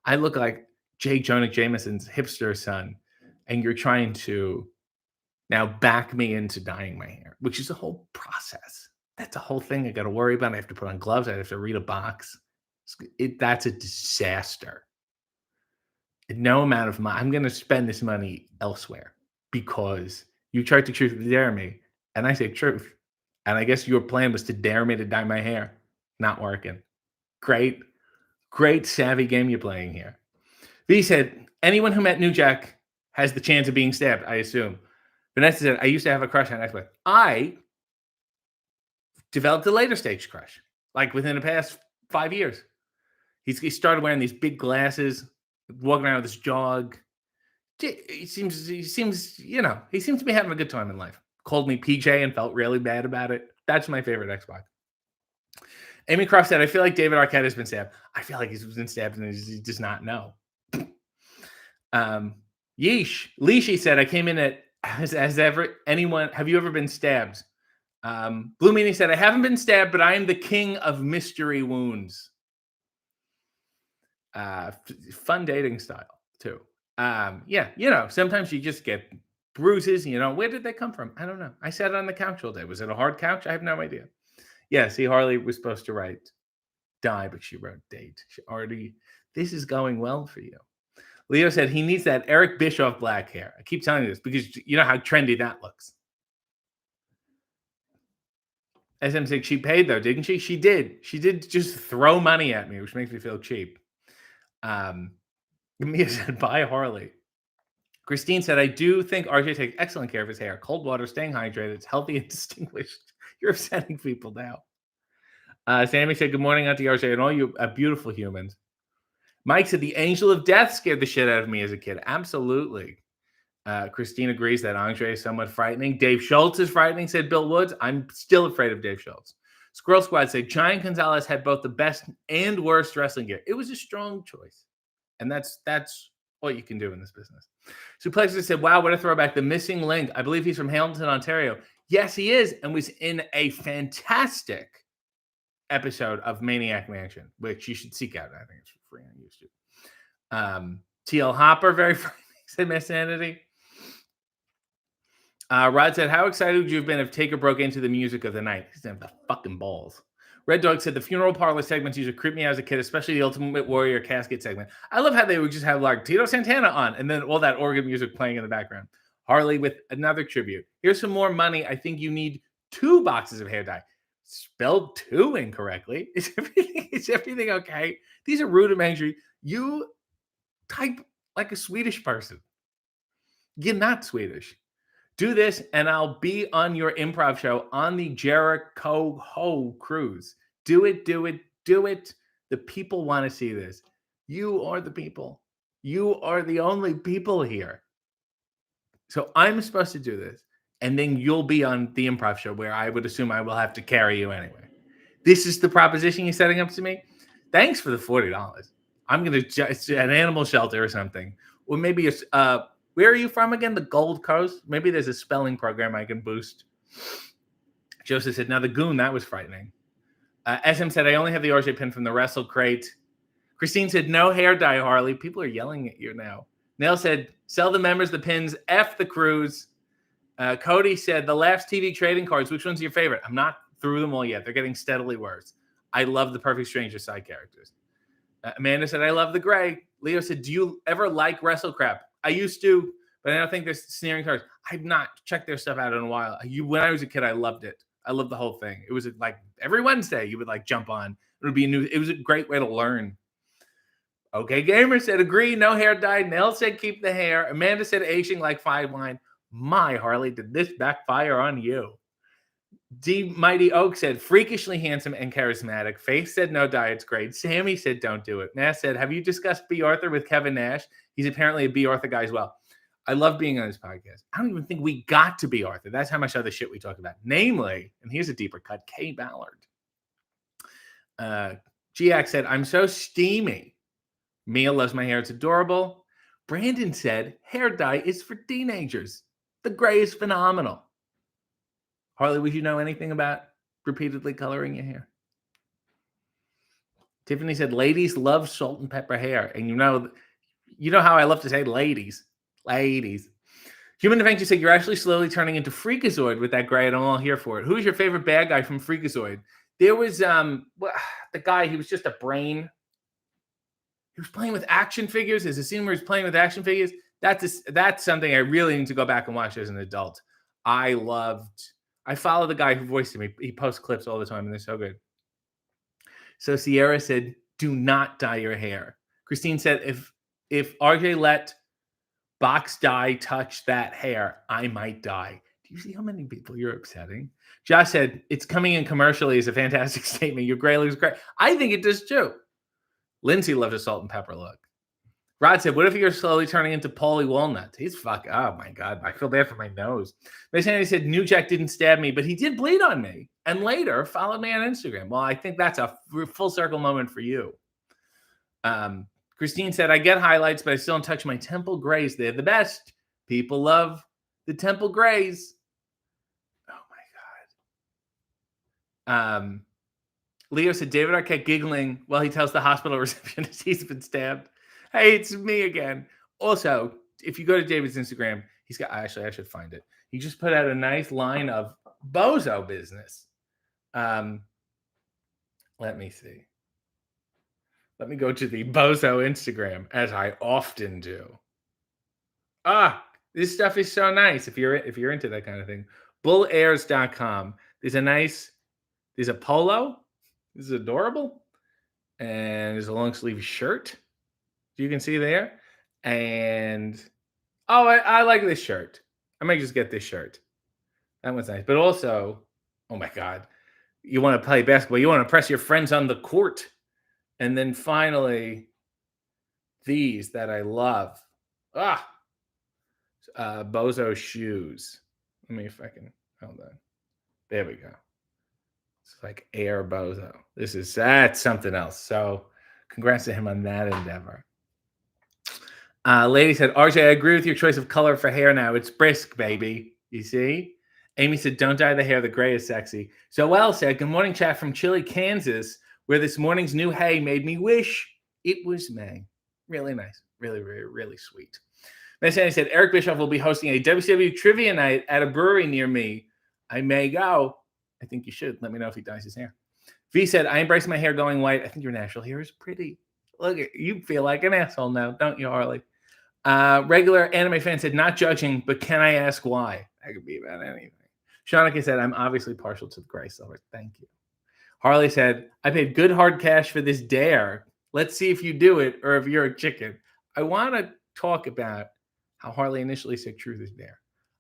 I look like Jay Jonah Jameson's hipster son, and you're trying to now back me into dyeing my hair, which is a whole process. That's a whole thing I got to worry about. I have to put on gloves. I have to read a box. That's a disaster. No amount of money. I'm going to spend this money elsewhere because you tried to dare me, and I say truth. And I guess your plan was to dare me to dye my hair. Not working. Great savvy game you're playing here. V said, anyone who met New Jack has the chance of being stabbed, I assume. Vanessa said, I used to have a crush on X-Men. I developed a later stage crush, like within the past 5 years. He started wearing these big glasses, walking around with this jog. He seems, he seems to be having a good time in life. Called me PJ and felt really bad about it. That's my favorite Xbox. Amy Croft said, I feel like David Arquette has been stabbed. I feel like he's been stabbed and he does not know. Yeesh. Leashy said, I came in at, have you ever been stabbed? Blue Meanie said, I haven't been stabbed, but I am the king of mystery wounds. Fun dating style, too. Yeah, sometimes you just get bruises. Where did they come from? I don't know. I sat on the couch all day. Was it a hard couch? I have no idea. Yeah, see, Harley was supposed to write die, but she wrote date. This is going well for you. Leo said he needs that Eric Bischoff black hair. I keep telling you this because you know how trendy that looks. SM said she paid though, didn't she? She did. She did just throw money at me, which makes me feel cheap. Mia said, bye, Harley. Christine said, I do think RJ takes excellent care of his hair. Cold water, staying hydrated. It's healthy and distinguished. You're upsetting people now. Sammy said, good morning, Auntie RJ, and all you beautiful humans. Mike said, the angel of death scared the shit out of me as a kid. Absolutely. Christine agrees that Andre is somewhat frightening. Dave Schultz is frightening, said Bill Woods. I'm still afraid of Dave Schultz. Squirrel Squad said, Giant Gonzalez had both the best and worst wrestling gear. It was a strong choice. And that's what you can do in this business. Suplexer said, wow, what a throwback. The missing link. I believe he's from Hamilton, Ontario. Yes, he is. And was in a fantastic episode of Maniac Mansion, which you should seek out. I think it's free on YouTube. TL Hopper, very frightening, said Miss Sanity. Rod said, how excited would you have been if Taker broke into the music of the night? He doesn't have the fucking balls. Red Dog said, the funeral parlor segments used to creep me out as a kid, especially the Ultimate Warrior casket segment. I love how they would just have like Tito Santana on and then all that organ music playing in the background. Harley with another tribute. Here's some more money. I think you need 2 boxes of hair dye. Spelled 2 incorrectly. Is everything okay? These are rudimentary. You type like a Swedish person. You're not Swedish. Do this, and I'll be on your improv show on the Jericho Ho cruise. Do it, do it, do it. The people want to see this. You are the people. You are the only people here. So I'm supposed to do this, and then you'll be on the improv show where I would assume I will have to carry you anyway. This is the proposition you're setting up to me? Thanks for the $40. I'm going to an animal shelter or something. Or maybe where are you from again? The Gold Coast? Maybe there's a spelling program I can boost. Joseph said, now the goon, that was frightening. SM said, I only have the RJ pin from the Wrestle Crate. Christine said, no hair dye, Harley. People are yelling at you now. Nell said, sell the members the pins. F the cruise. Cody said, the Laughs TV trading cards. Which one's your favorite? I'm not through them all yet. They're getting steadily worse. I love the Perfect Stranger side characters. Amanda said, I love the gray. Leo said, do you ever like WrestleCrap? I used to, but I don't think there's sneering cards. I've not checked their stuff out in a while. When I was a kid, I loved it. I loved the whole thing. It was like every Wednesday you would like jump on. It was a great way to learn. Okay, Gamer said, agree, no hair dye. Nell said, keep the hair. Amanda said, aging like fine wine. My Harley, did this backfire on you? D Mighty Oak said, freakishly handsome and charismatic. Faith said, no diet's great. Sammy said, don't do it. Nash said, have you discussed B. Arthur with Kevin Nash? He's apparently a B. Arthur guy as well. I love being on this podcast. I don't even think we got to B. Arthur. That's how much other shit we talk about. Namely, and here's a deeper cut, Kay Ballard. Giac said, I'm so steamy. Mia loves my hair. It's adorable. Brandon said, hair dye is for teenagers. The gray is phenomenal. Harley, would you know anything about repeatedly coloring your hair? Tiffany said, ladies love salt and pepper hair. And you know how I love to say ladies. Ladies. Human Adventure said, you're actually slowly turning into Freakazoid with that gray, and I'm all here for it. Who's your favorite bad guy from Freakazoid? There was the guy, he was just a brain. He was playing with action figures. There's a scene where he's playing with action figures. That's something I really need to go back and watch as an adult. I follow the guy who voiced him. He posts clips all the time, and they're so good. So Sierra said, do not dye your hair. Christine said, if If RJ let box dye touch that hair, I might die. Do you see how many people you're upsetting? Josh said, it's coming in commercially is a fantastic statement. Your gray looks great. I think it does too. Lindsay loves a salt and pepper look. Rod said, what if you're slowly turning into Paulie Walnut? He's oh my God. I feel bad for my nose. Miss Annie said, New Jack didn't stab me, but he did bleed on me. And later followed me on Instagram. Well, I think that's a full circle moment for you. Christine said, I get highlights, but I still don't touch my Temple Grays. They're the best. People love the Temple Grays. Oh my God. Leo said, David Arquette giggling while he tells the hospital receptionist he's been stabbed. Hey, it's me again. Also, if you go to David's Instagram, he's got, actually, I should find it. He just put out a nice line of bozo business. Let me see. Let me go to the bozo Instagram, as I often do. This stuff is so nice if you're into that kind of thing. Bullairs.com. There's a polo. This is adorable. And there's a long sleeve shirt. You can see there. And I like this shirt. I might just get this shirt. That one's nice. But also, oh my God, you want to play basketball. You want to impress your friends on the court. And then finally, these that I love. Bozo shoes. Let me if I can, hold on. There we go. It's like Air Bozo. That's something else. So congrats to him on that endeavor. Lady said, RJ, I agree with your choice of color for hair now. It's brisk, baby. You see? Amy said, don't dye the hair. The gray is sexy. So well said, good morning, chat from Chile, Kansas, where this morning's new hay made me wish it was May. Really nice. Really, really, really sweet. Miss Annie said, Eric Bischoff will be hosting a WCW trivia night at a brewery near me. I may go. I think you should. Let me know if he dyes his hair. V said, I embrace my hair going white. I think your natural hair is pretty. Look, you feel like an asshole now, don't you, Harley? Regular anime fan said, not judging, but can I ask why? That could be about anything. Shanika said, I'm obviously partial to the gray silver. Thank you. Harley said, I paid good hard cash for this dare. Let's see if you do it or if you're a chicken. I want to talk about how Harley initially said truth is dare.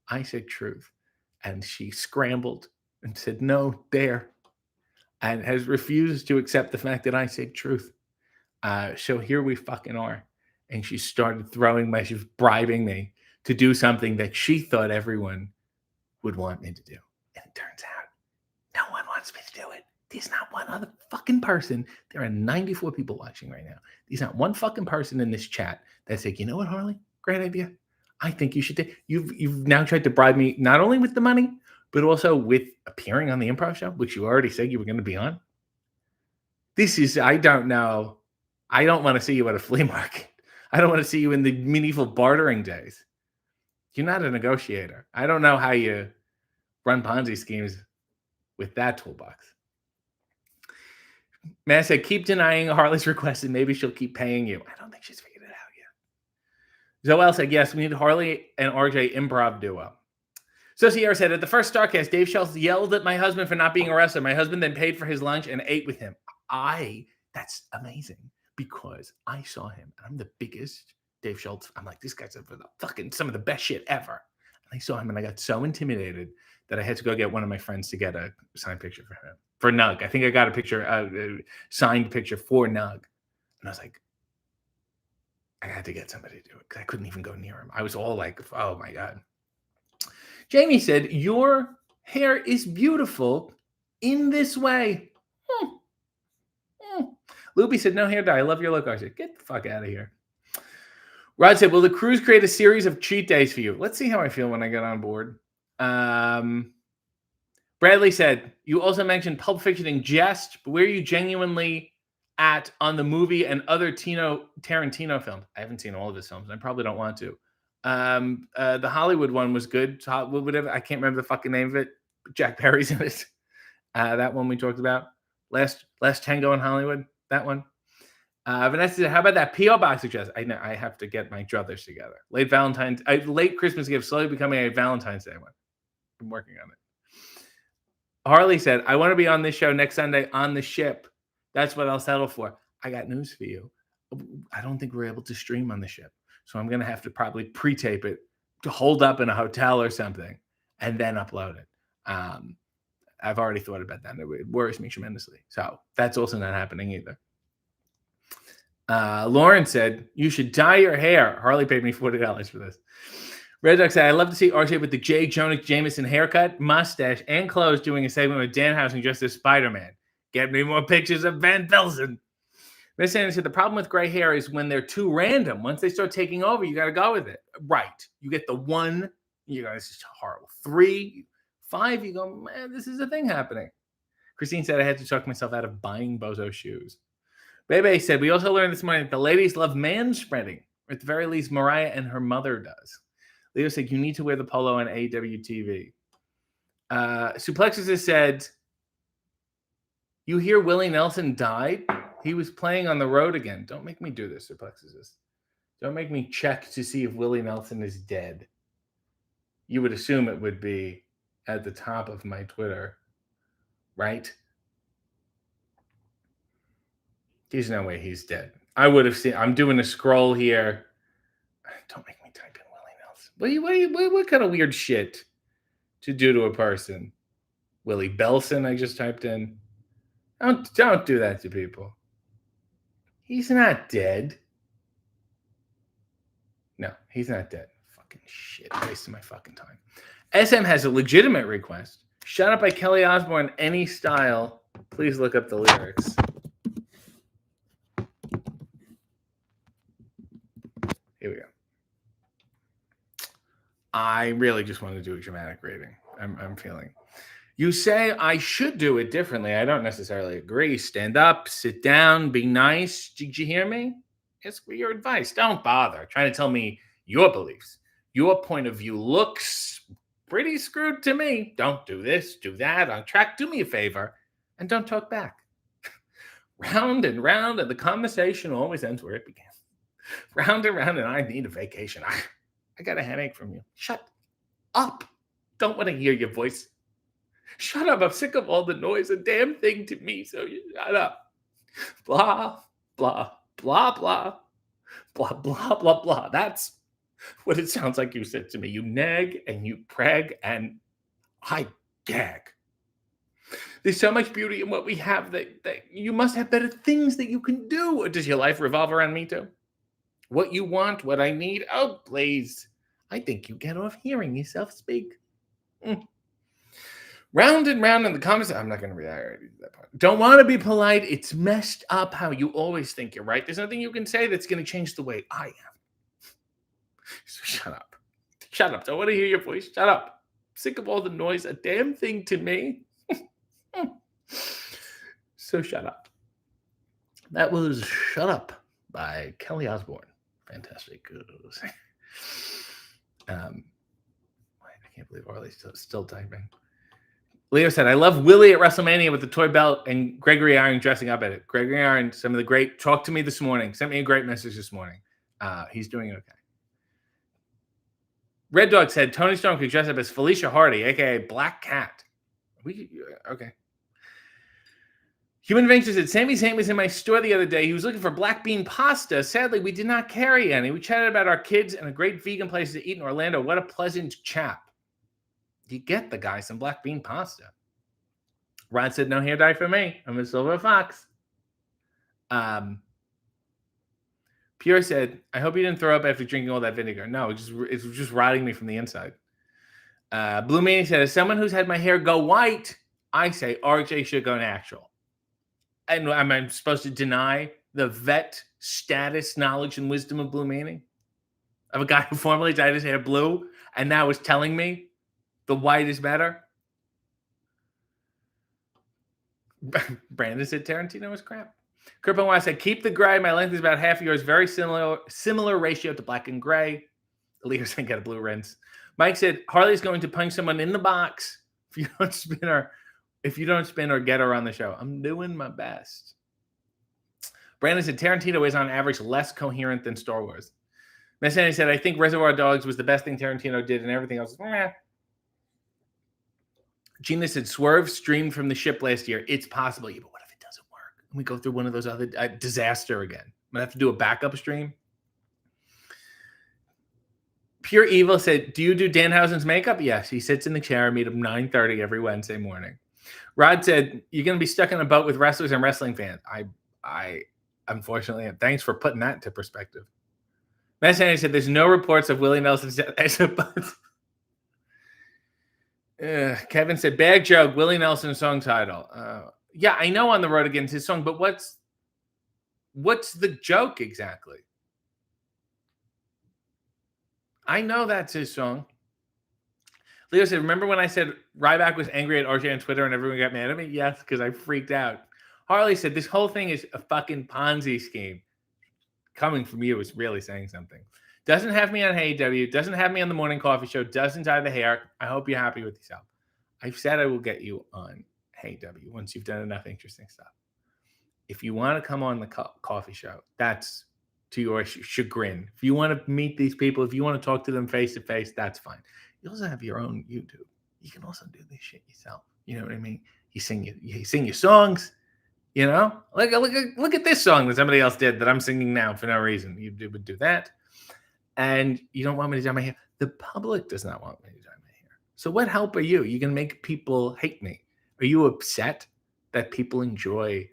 I said truth. And she scrambled and said, no, dare. And has refused to accept the fact that I said truth. So here we fucking are. And she started she was bribing me to do something that she thought everyone would want me to do. And it turns out no one wants me to do it. There's not one other fucking person. There are 94 people watching right now. There's not one fucking person in this chat that's like, you know what, Harley? Great idea. I think you should do. You've now tried to bribe me not only with the money, but also with appearing on the improv show, which you already said you were going to be on. I don't know. I don't want to see you at a flea market. I don't want to see you in the medieval bartering days. You're not a negotiator. I don't know how you run Ponzi schemes with that toolbox. Man said, keep denying Harley's request and maybe she'll keep paying you. I don't think she's figured it out yet. Zoel said, yes, we need Harley and RJ improv duo. So Sierra said, at the first Starcast, Dave Schultz yelled at my husband for not being a wrestler. My husband then paid for his lunch and ate with him. That's amazing because I saw him. And I'm the biggest Dave Schultz. I'm like, this guy's some of the best shit ever. And I saw him and I got so intimidated that I had to go get one of my friends to get a signed picture for him. For Nug. I think I got a signed picture for Nug. And I was like, I had to get somebody to do it because I couldn't even go near him. I was all like, oh my God. Jamie said, your hair is beautiful in this way. Luby said, no hair dye. I love your look. I said, get the fuck out of here. Rod said, will the cruise create a series of cheat days for you? Let's see how I feel when I get on board. Bradley said, you also mentioned Pulp Fiction in jest, but where are you genuinely at on the movie and other Tarantino films? I haven't seen all of his films. And I probably don't want to. The Hollywood one was good. Whatever. I can't remember the fucking name of it. Jack Perry's in it. That one we talked about. Last Tango in Hollywood. That one. Vanessa said, how about that P.O. box suggest? I know I have to get my druthers together. Late Christmas gift slowly becoming a Valentine's Day one. I'm working on it. Harley said, I want to be on this show next Sunday on the ship. That's what I'll settle for. I got news for you. I don't think we're able to stream on the ship. So I'm going to have to probably pre-tape it to hold up in a hotel or something and then upload it. I've already thought about that. It worries me tremendously. So that's also not happening either. Lauren said, you should dye your hair. Harley paid me $40 for this. Red Duck said, I'd love to see RJ with the J. Jonah Jameson haircut, mustache, and clothes doing a segment with Danhausen dressed as Spider-Man. Get me more pictures of Van Velzen. Miss Anderson said, the problem with gray hair is when they're too random. Once they start taking over, you got to go with it. Right. You get the 1, you go, this is horrible. 3, 5, you go, man, this is a thing happening. Christine said, I had to talk myself out of buying Bozo shoes. Bebe said, we also learned this morning that the ladies love manspreading. Or at the very least, Mariah and her mother does. Leo said, you need to wear the polo on AWTV. Suplexus has said, you hear Willie Nelson died? He was playing on the road again. Don't make me do this, Suplexus. Don't make me check to see if Willie Nelson is dead. You would assume it would be at the top of my Twitter, right? There's no way he's dead. I would have seen. I'm doing a scroll here. Don't make me type in Willie Nelson. What kind of weird shit to do to a person? Willie Belson, I just typed in. Don't do that to people. He's not dead. No, he's not dead. Fucking shit. Wasting my fucking time. SM has a legitimate request. Shut Up by Kelly Osbourne, any style. Please look up the lyrics. Here we go. I really just want to do a dramatic rating. I'm feeling. You say I should do it differently. I don't necessarily agree. Stand up, sit down, be nice. Did you hear me? Ask for your advice. Don't bother trying to tell me your beliefs. Your point of view looks pretty screwed to me. Don't do this, do that. On track, do me a favor, and don't talk back. Round and round, and the conversation always ends where it began. Round and round, and I need a vacation. I got a headache from you. Shut up. Don't want to hear your voice. Shut up. I'm sick of all the noise. A damn thing to me, so you shut up. Blah, blah, blah, blah, blah, blah, blah, blah. That's what it sounds like you said to me. You nag and you preg and I gag. There's so much beauty in what we have that you must have better things that you can do. Or does your life revolve around me too? What you want, what I need? Oh, please. I think you get off hearing yourself speak. Round and round in the comments. I'm not going to read that part. Don't want to be polite. It's messed up how you always think you're right. There's nothing you can say that's going to change the way I am. So shut up. Shut up. Don't want to hear your voice. Shut up. Sick of all the noise. A damn thing to me. So shut up. That was Shut Up by Kelly Osbourne. Fantastic. I can't believe Arlie's still typing. Leo said, I love Willie at WrestleMania with the toy belt and Gregory Iron dressing up at it. Gregory Iron, some of the great, talked to me this morning, sent me a great message this morning. He's doing okay. Red Dog said, Tony Storm could dress up as Felicia Hardy, a.k.a. Black Cat. Okay. Human Adventure said, Sami Zayn was in my store the other day. He was looking for black bean pasta. Sadly, we did not carry any. We chatted about our kids and a great vegan place to eat in Orlando. What a pleasant chap. You get the guy some black bean pasta. Rod said, no hair dye for me. I'm a silver fox. Pure said, I hope you didn't throw up after drinking all that vinegar. No, it was just rotting me from the inside. Blue Meanie said, as someone who's had my hair go white, I say RJ should go natural. And I'm supposed to deny the vet status, knowledge, and wisdom of Blue Meanie? Of a guy who formerly dyed his hair blue and now is telling me the white is better? Brandon said Tarantino is crap. Crippen Wise said, keep the gray. My length is about half yours. Very similar ratio to black and gray. Leo said, get a blue rinse. Mike said, Harley's going to punch someone in the box if you don't spin or get her on the show. I'm doing my best. Brandon said, Tarantino is on average less coherent than Star Wars. Miss Annie said, I think Reservoir Dogs was the best thing Tarantino did and everything else. Gina said, Swerve streamed from the ship last year. It's possible. Yeah, but what if it doesn't work? And we go through one of those other disaster again. going to have to do a backup stream. Pure Evil said, do you do Danhausen's makeup? Yes. He sits in the chair. I meet him 9:30 every Wednesday morning. Rod said, you're going to be stuck in a boat with wrestlers and wrestling fans. I unfortunately am. Thanks for putting that into perspective. Matt Sandy said, there's no reports of Willie Nelson's death. Kevin said, bad joke, Willie Nelson song title. Yeah, I know On the Road Again's his song, but what's the joke exactly? I know that's his song. Leo said, remember when I said Ryback was angry at RJ on Twitter and everyone got mad at me? Yes, because I freaked out. Harley said, this whole thing is a fucking Ponzi scheme. Coming from you is really saying something. Doesn't have me on Hey W, doesn't have me on the morning coffee show, doesn't dye the hair. I hope you're happy with yourself. I've said I will get you on Hey W once you've done enough interesting stuff. If you want to come on the coffee show, that's to your chagrin. If you want to meet these people, if you want to talk to them face to face, that's fine. You also have your own YouTube. You can also do this shit yourself. You know what I mean? You sing your songs. You know, look at this song that somebody else did that I'm singing now for no reason. You would do that, and you don't want me to dye my hair. The public does not want me to dye my hair. So what help are you? You can make people hate me. Are you upset that people enjoy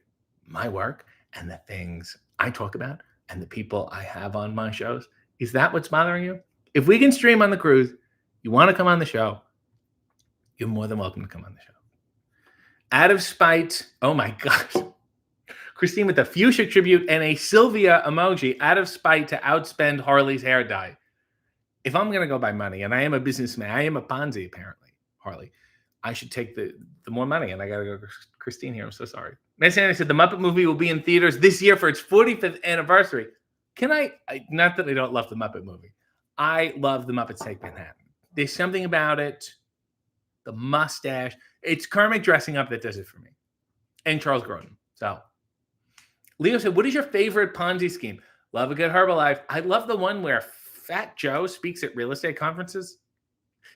my work and the things I talk about and the people I have on my shows? Is that what's bothering you? If we can stream on the cruise, you want to come on the show, you're more than welcome to come on the show. Out of spite, oh my gosh. Christine with a fuchsia tribute and a Sylvia emoji, out of spite to outspend Harley's hair dye. If I'm going to go by money, and I am a businessman, I am a Ponzi apparently, Harley, I should take the more money, and I got to go Christine here. I'm so sorry. Miss Annie said the Muppet movie will be in theaters this year for its 45th anniversary. Can I not that I don't love the Muppet movie. I love the Muppets Take Manhattan. There's something about it. The mustache. It's Kermit dressing up that does it for me. And Charles Grodin. So, Leo said, what is your favorite Ponzi scheme? Love a good Herbalife. I love the one where Fat Joe speaks at real estate conferences.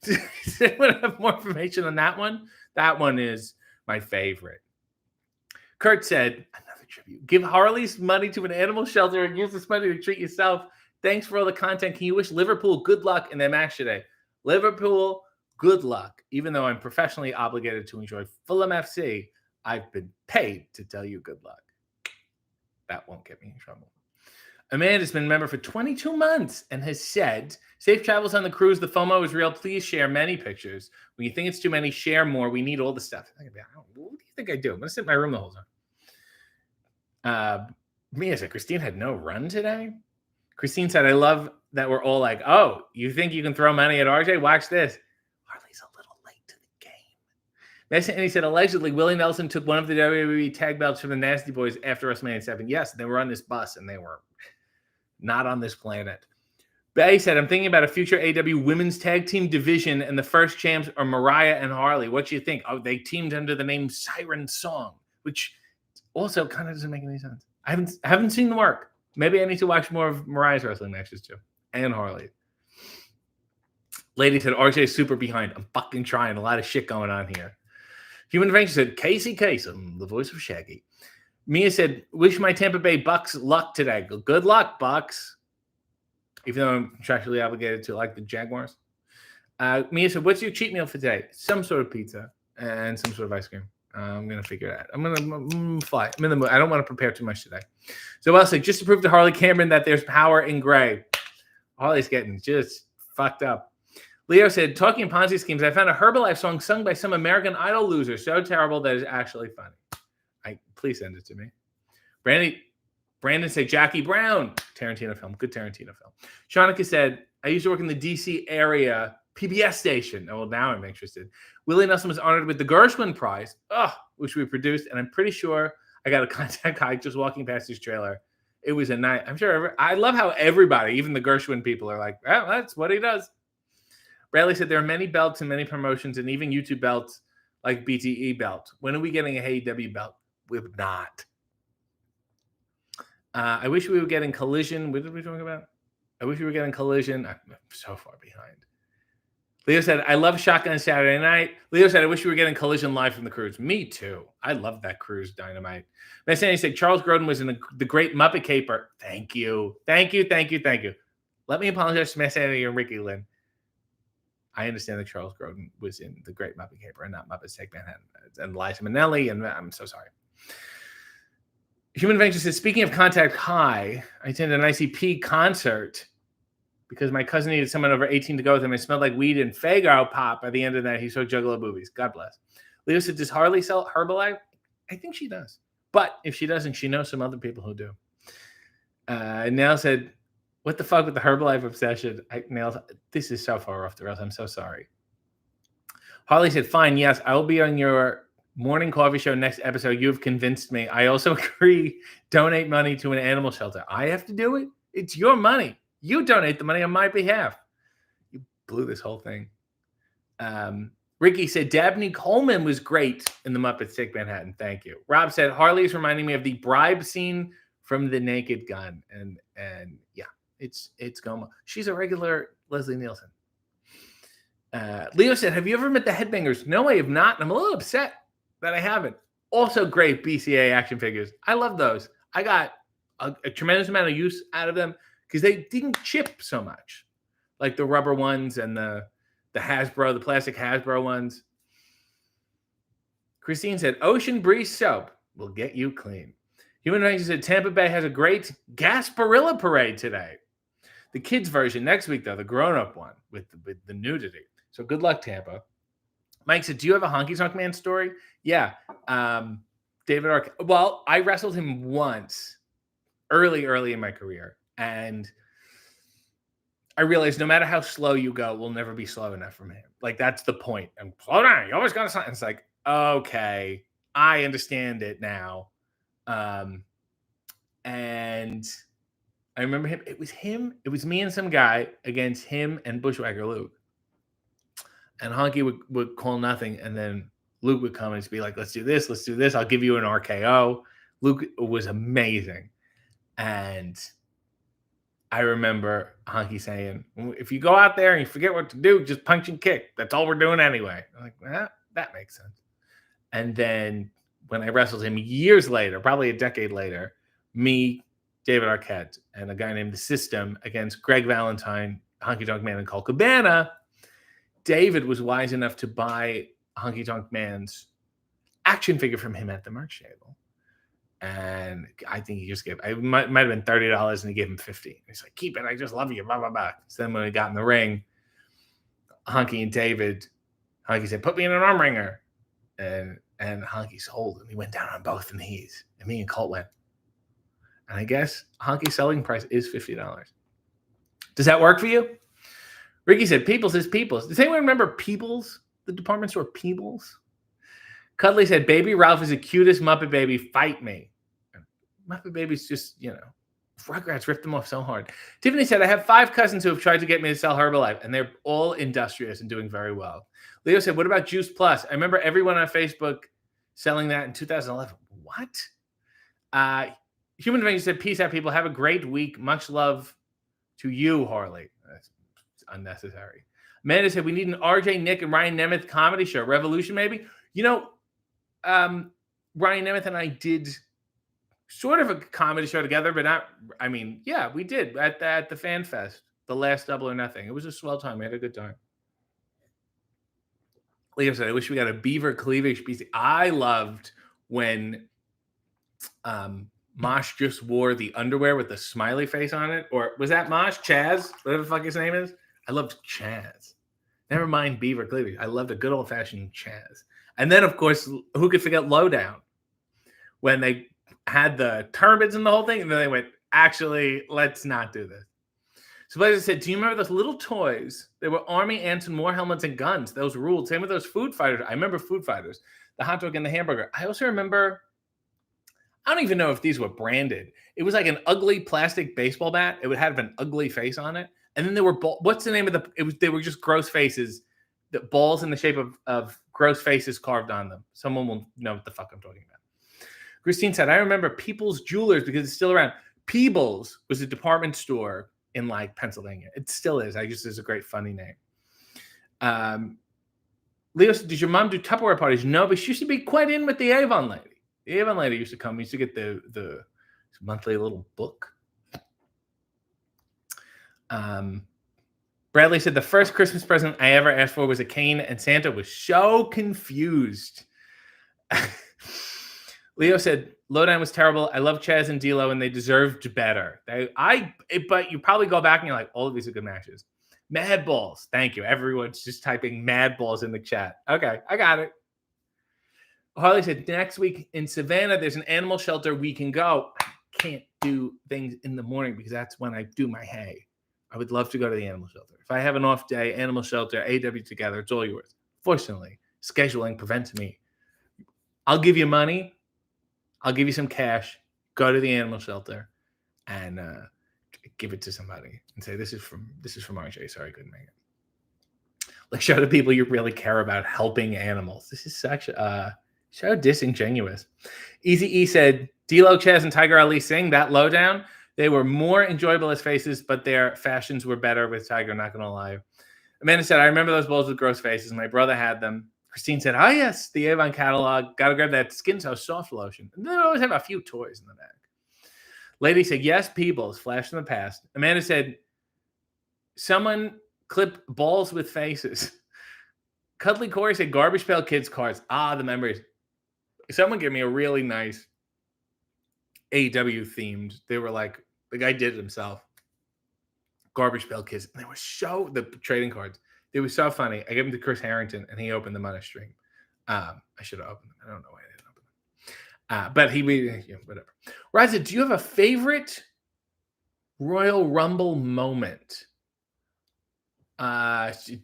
Does anyone have more information on that one? That one is my favorite. Kurt said, another tribute. Give Harley's money to an animal shelter and use this money to treat yourself. Thanks for all the content. Can you wish Liverpool good luck in their match today? Liverpool, good luck. Even though I'm professionally obligated to enjoy Fulham FC, I've been paid to tell you good luck. That won't get me in trouble. Amanda's been a member for 22 months and has said, safe travels on the cruise. The FOMO is real. Please share many pictures. When you think it's too many, share more. We need all the stuff. What do you think I do? I'm going to sit in my room the whole time. Mia said, Christine had no run today. Christine said, I love that we're all like, oh, you think you can throw money at RJ? Watch this. Harley's a little late to the game. And he said, allegedly, Willie Nelson took one of the WWE tag belts from the Nasty Boys after WrestleMania 7. Yes, they were on this bus, and they were not on this planet. Bay said, I'm thinking about a future AW women's tag team division, and the first champs are Mariah and Harley. What do you think? Oh, they teamed under the name Siren Song, which also kind of doesn't make any sense. I haven't seen the work. Maybe I need to watch more of Mariah's wrestling matches too. And Harley. Lady said, RJ is super behind. I'm fucking trying. A lot of shit going on here. Human Adventure said, Casey Kasem, the voice of Shaggy. Mia said, wish my Tampa Bay Bucks luck today. Good luck, Bucks. Even though I'm contractually obligated to like the Jaguars. Mia said, what's your cheat meal for today? Some sort of pizza and some sort of ice cream. I'm going to figure it out. I'm going to fly. I'm in the mood. I don't want to prepare too much today. So I'll say, just to prove to Harley Cameron that there's power in gray. Harley's getting just fucked up. Leo said, talking Ponzi schemes, I found a Herbalife song sung by some American Idol loser. So terrible that it's actually funny. Please send it to me. Brandon said, Jackie Brown. Tarantino film. Good Tarantino film. Shanika said, I used to work in the D.C. area PBS station. Oh, well, now I'm interested. Willie Nelson was honored with the Gershwin Prize, which we produced, and I'm pretty sure I got a contact guy just walking past his trailer. It was a night. I'm sure. I love how everybody, even the Gershwin people, are like, well, that's what he does. Bradley said there are many belts and many promotions, and even YouTube belts like BTE belt. When are we getting a AEW belt? We're not. I wish we were getting Collision. What did we talk about? I wish we were getting Collision. I'm so far behind. Leo said, I love Shotgun Saturday Night. Leo said, I wish we were getting Collision live from the cruise. Me too. I love that cruise, Dynamite. Messani said, Charles Grodin was in the Great Muppet Caper. Thank you. Thank you. Thank you. Thank you. Let me apologize to Messani and Ricky Lynn. I understand that Charles Grodin was in the Great Muppet Caper and not Muppets Take Manhattan. And Liza Minnelli, and I'm so sorry. Human Adventure says, speaking of Contact High, I attended an ICP concert because my cousin needed someone over 18 to go with him. It smelled like weed and Faygo pop by the end of that. He saw Juggalo boobies. God bless. Leo said, does Harley sell Herbalife? I think she does. But if she doesn't, she knows some other people who do. Nell said, what the fuck with the Herbalife obsession? Nell, this is so far off the rails. I'm so sorry. Harley said, fine, yes, I will be on your morning coffee show next episode. You have convinced me. I also agree, donate money to an animal shelter. I have to do it? It's your money. You donate the money on my behalf. You blew this whole thing. Ricky said, Dabney Coleman was great in the Muppets Take Manhattan. Thank you. Rob said, Harley is reminding me of the bribe scene from The Naked Gun. And yeah, it's Goma. She's a regular Leslie Nielsen. Leo said, have you ever met the Headbangers? No, I have not. And I'm a little upset that I haven't. Also great BCA action figures. I love those. I got a tremendous amount of use out of them because they didn't chip so much, like the rubber ones and the Hasbro, the plastic Hasbro ones. Christine said, Ocean Breeze soap will get you clean. Human Rights said, Tampa Bay has a great Gasparilla parade today. The kids version next week, though, the grown-up one with the nudity. So good luck, Tampa. Mike said, do you have a Honky Tonk Man story? Yeah. David Arquette. Well, I wrestled him once early in my career. And I realized no matter how slow you go, we'll never be slow enough from him. Like, that's the point. And slow down. You always got to sign. It's like, okay, I understand it now. And I remember him. It was me and some guy against him and Bushwhacker Luke. And Honky would call nothing. And then Luke would come and just be like, let's do this. Let's do this. I'll give you an RKO. Luke was amazing. And I remember Honky saying, if you go out there and you forget what to do, just punch and kick. That's all we're doing anyway. I'm like, that makes sense. And then when I wrestled him years later, probably a decade later, me, David Arquette, and a guy named The System against Greg Valentine, Honky Tonk Man, and Colt Cabana, David was wise enough to buy Honky Tonk Man's action figure from him at the merch table. And I think he just gave, it might have been $30 and he gave him $50. He's like, keep it. I just love you. Blah, blah, blah. So then when we got in the ring, Honky and David, Honky said, put me in an arm wringer. And Honky sold and he went down on both knees. And me and Colt went. And I guess Honky's selling price is $50. Does that work for you? Ricky said, Peoples is Peoples. Does anyone remember Peoples? The department store Peoples? Cuddly said, Baby Ralph is the cutest Muppet Baby. Fight me. Muppet Baby's just, Rugrats ripped them off so hard. Tiffany said, I have 5 cousins who have tried to get me to sell Herbalife, and they're all industrious and doing very well. Leo said, what about Juice Plus? I remember everyone on Facebook selling that in 2011. What? Human Adventure said, peace out, people. Have a great week. Much love to you, Harley. That's unnecessary. Amanda said, we need an RJ, Nick, and Ryan Nemeth comedy show. Revolution, maybe? Ryan Nemeth and I did sort of a comedy show together, but not, we did at the Fan Fest, the last Double or Nothing. It was a swell time. We had a good time. Leo said, I wish we got a beaver cleavage piece. I loved when Mosh just wore the underwear with the smiley face on it. Or was that Mosh? Chaz? Whatever the fuck his name is? I loved Chaz. Never mind beaver cleavage. I loved a good old-fashioned Chaz. And then, of course, who could forget Lowdown? When they had the turbans and the whole thing, and then they went, actually, let's not do this. So Blazer said, do you remember those little toys? They were army ants and more helmets and guns. Those ruled. Same with those food fighters. I remember food fighters. The hot dog and the hamburger. I also remember, I don't even know if these were branded. It was like an ugly plastic baseball bat. It would have an ugly face on it. And then there were, what's the name of they were just gross faces. The balls in the shape of gross faces carved on them. Someone will know what the fuck I'm talking about. Christine said, I remember People's Jewelers because it's still around. Peebles was a department store in Pennsylvania. It still is. I just is a great funny name. Leo said, "Did your mom do Tupperware parties?" No, but she used to be quite in with the Avon lady. The Avon lady used to come. We used to get the monthly little book. Bradley said, "The first Christmas present I ever asked for was a cane, and Santa was so confused." Leo said, "Lowdown was terrible. I love Chaz and D'Lo, and they deserved better." But you probably go back and you're like, all of these are good matches. Mad Balls. Thank you. Everyone's just typing Mad Balls in the chat. Okay, I got it. Harley said, "Next week in Savannah, there's an animal shelter we can go. I can't do things in the morning because that's when I do my hay. I would love to go to the animal shelter. If I have an off day, animal shelter, AW together, it's all yours. Fortunately, scheduling prevents me. I'll give you money. I'll give you some cash. Go to the animal shelter and give it to somebody and say, this is from RJ. Sorry, I couldn't make it. Like, show the people you really care about helping animals. This is such so disingenuous. Easy E said, D'Lo, Chaz, and Tiger Ali sing that Lowdown. They were more enjoyable as faces, but their fashions were better with Tiger, not going to lie. Amanda said, I remember those bowls with gross faces. My brother had them. Christine said, oh, yes, the Avon catalog. Got to grab that Skin So Soft lotion. And they always have a few toys in the back. Lady said, yes, Peebles, flash in the past. Amanda said, someone clip balls with faces. Cuddly Corey said, Garbage Pail Kids cards. Ah, the memories. Someone gave me a really nice AW themed. They were like, the guy did it himself. Garbage Pail Kids. And they were the trading cards. They were so funny. I gave them to Chris Harrington, and he opened them on a stream. I should have opened them. I don't know why I didn't open them. But whatever. Raza, do you have a favorite Royal Rumble moment?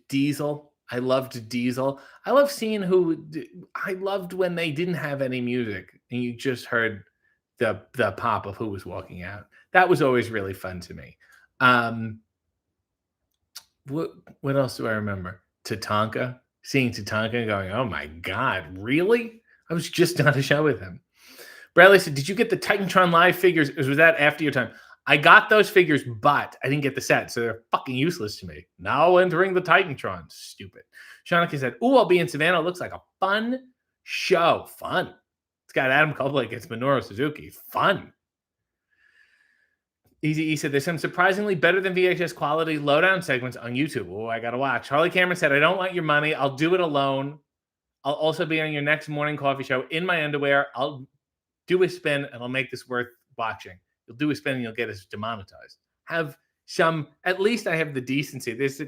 Diesel. I loved Diesel. I love seeing I loved when they didn't have any music, and you just heard the pop of who was walking out. That was always really fun to me. What else do I remember? Tatanka, seeing Tatanka and going, oh my God, really? I was just on a show with him. Bradley said, did you get the Titantron Live figures? Or was that after your time? I got those figures, but I didn't get the set, so they're fucking useless to me. Now entering the Titantron. Stupid. Shanika said, ooh, I'll be in Savannah. Looks like a fun show. Fun. It's got Adam Cole against Minoru Suzuki. Fun. Easy E said, there's some surprisingly better than VHS quality Lowdown segments on YouTube. Oh, I got to watch. Harley Cameron said, I don't want your money. I'll do it alone. I'll also be on your next morning coffee show in my underwear. I'll do a spin, and I'll make this worth watching. You'll do a spin, and you'll get us demonetized. At least I have the decency. There's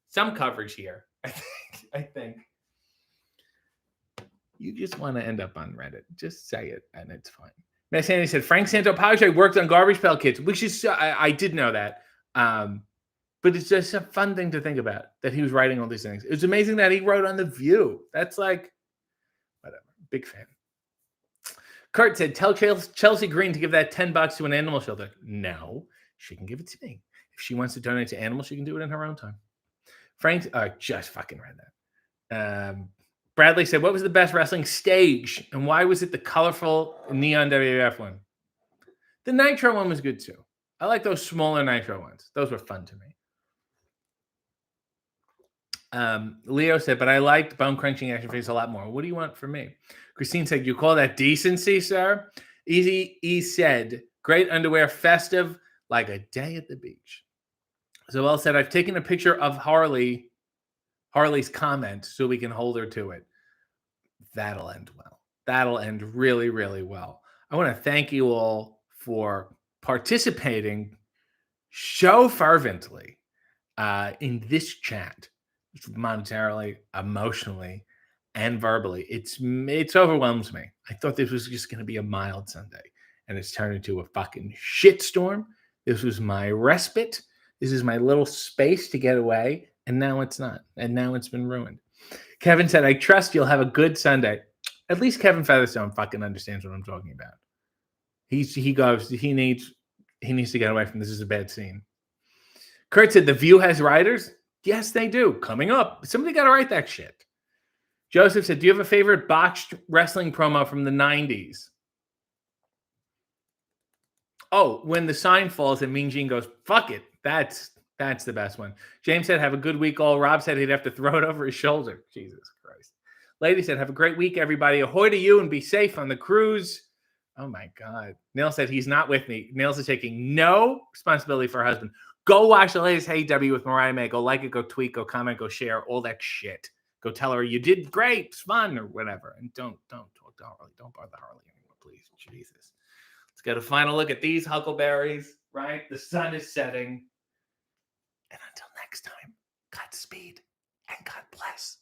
some coverage here, I think. You just want to end up on Reddit. Just say it, and it's fine. Matt Sandy said, Frank Santopadre worked on Garbage Pail Kids, which is, I did know that. But it's just a fun thing to think about, that he was writing all these things. It was amazing that he wrote on The View. That's like, whatever. Big fan. Kurt said, tell Chelsea Green to give that $10 to an animal shelter. No, she can give it to me. If she wants to donate to animals, she can do it in her own time. Frank, just fucking read that. Bradley said, what was the best wrestling stage, and why was it the colorful neon WWF one? The Nitro one was good, too. I like those smaller Nitro ones. Those were fun to me. Leo said, but I liked Bone Crunching Action Face a lot more. What do you want from me? Christine said, you call that decency, sir? Easy E said, great underwear, festive, like a day at the beach. So well said, I've taken a picture of Harley's comment so we can hold her to it. That'll end well. That'll end really, really well. I want to thank you all for participating so fervently in this chat, monetarily, emotionally, and verbally. It overwhelms me. I thought this was just going to be a mild Sunday, and it's turned into a fucking shitstorm. This was my respite. This is my little space to get away, and now it's not. And now it's been ruined. Kevin said, I trust you'll have a good Sunday. At least Kevin Featherstone fucking understands what I'm talking about. He needs to get away from this. Is a bad scene. Kurt said, The View has writers? Yes, they do. Coming up. Somebody got to write that shit. Joseph said, do you have a favorite botched wrestling promo from the 90s? Oh, when the sign falls and Mean Gene goes, fuck it. That's That's the best one. James said, have a good week all. Rob said he'd have to throw it over his shoulder. Jesus Christ. Lady said, have a great week, everybody. Ahoy to you and be safe on the cruise. Oh, my God. Neil said he's not with me. Nails is taking no responsibility for her husband. Go watch the latest Hey W with Mariah May. Go like it, go tweet, go comment, go share, all that shit. Go tell her you did great, it's fun, or whatever. And don't talk to Harley. Don't bother Harley anymore, please. Jesus. Let's get a final look at these huckleberries, right? The sun is setting. And until next time, Godspeed and God bless.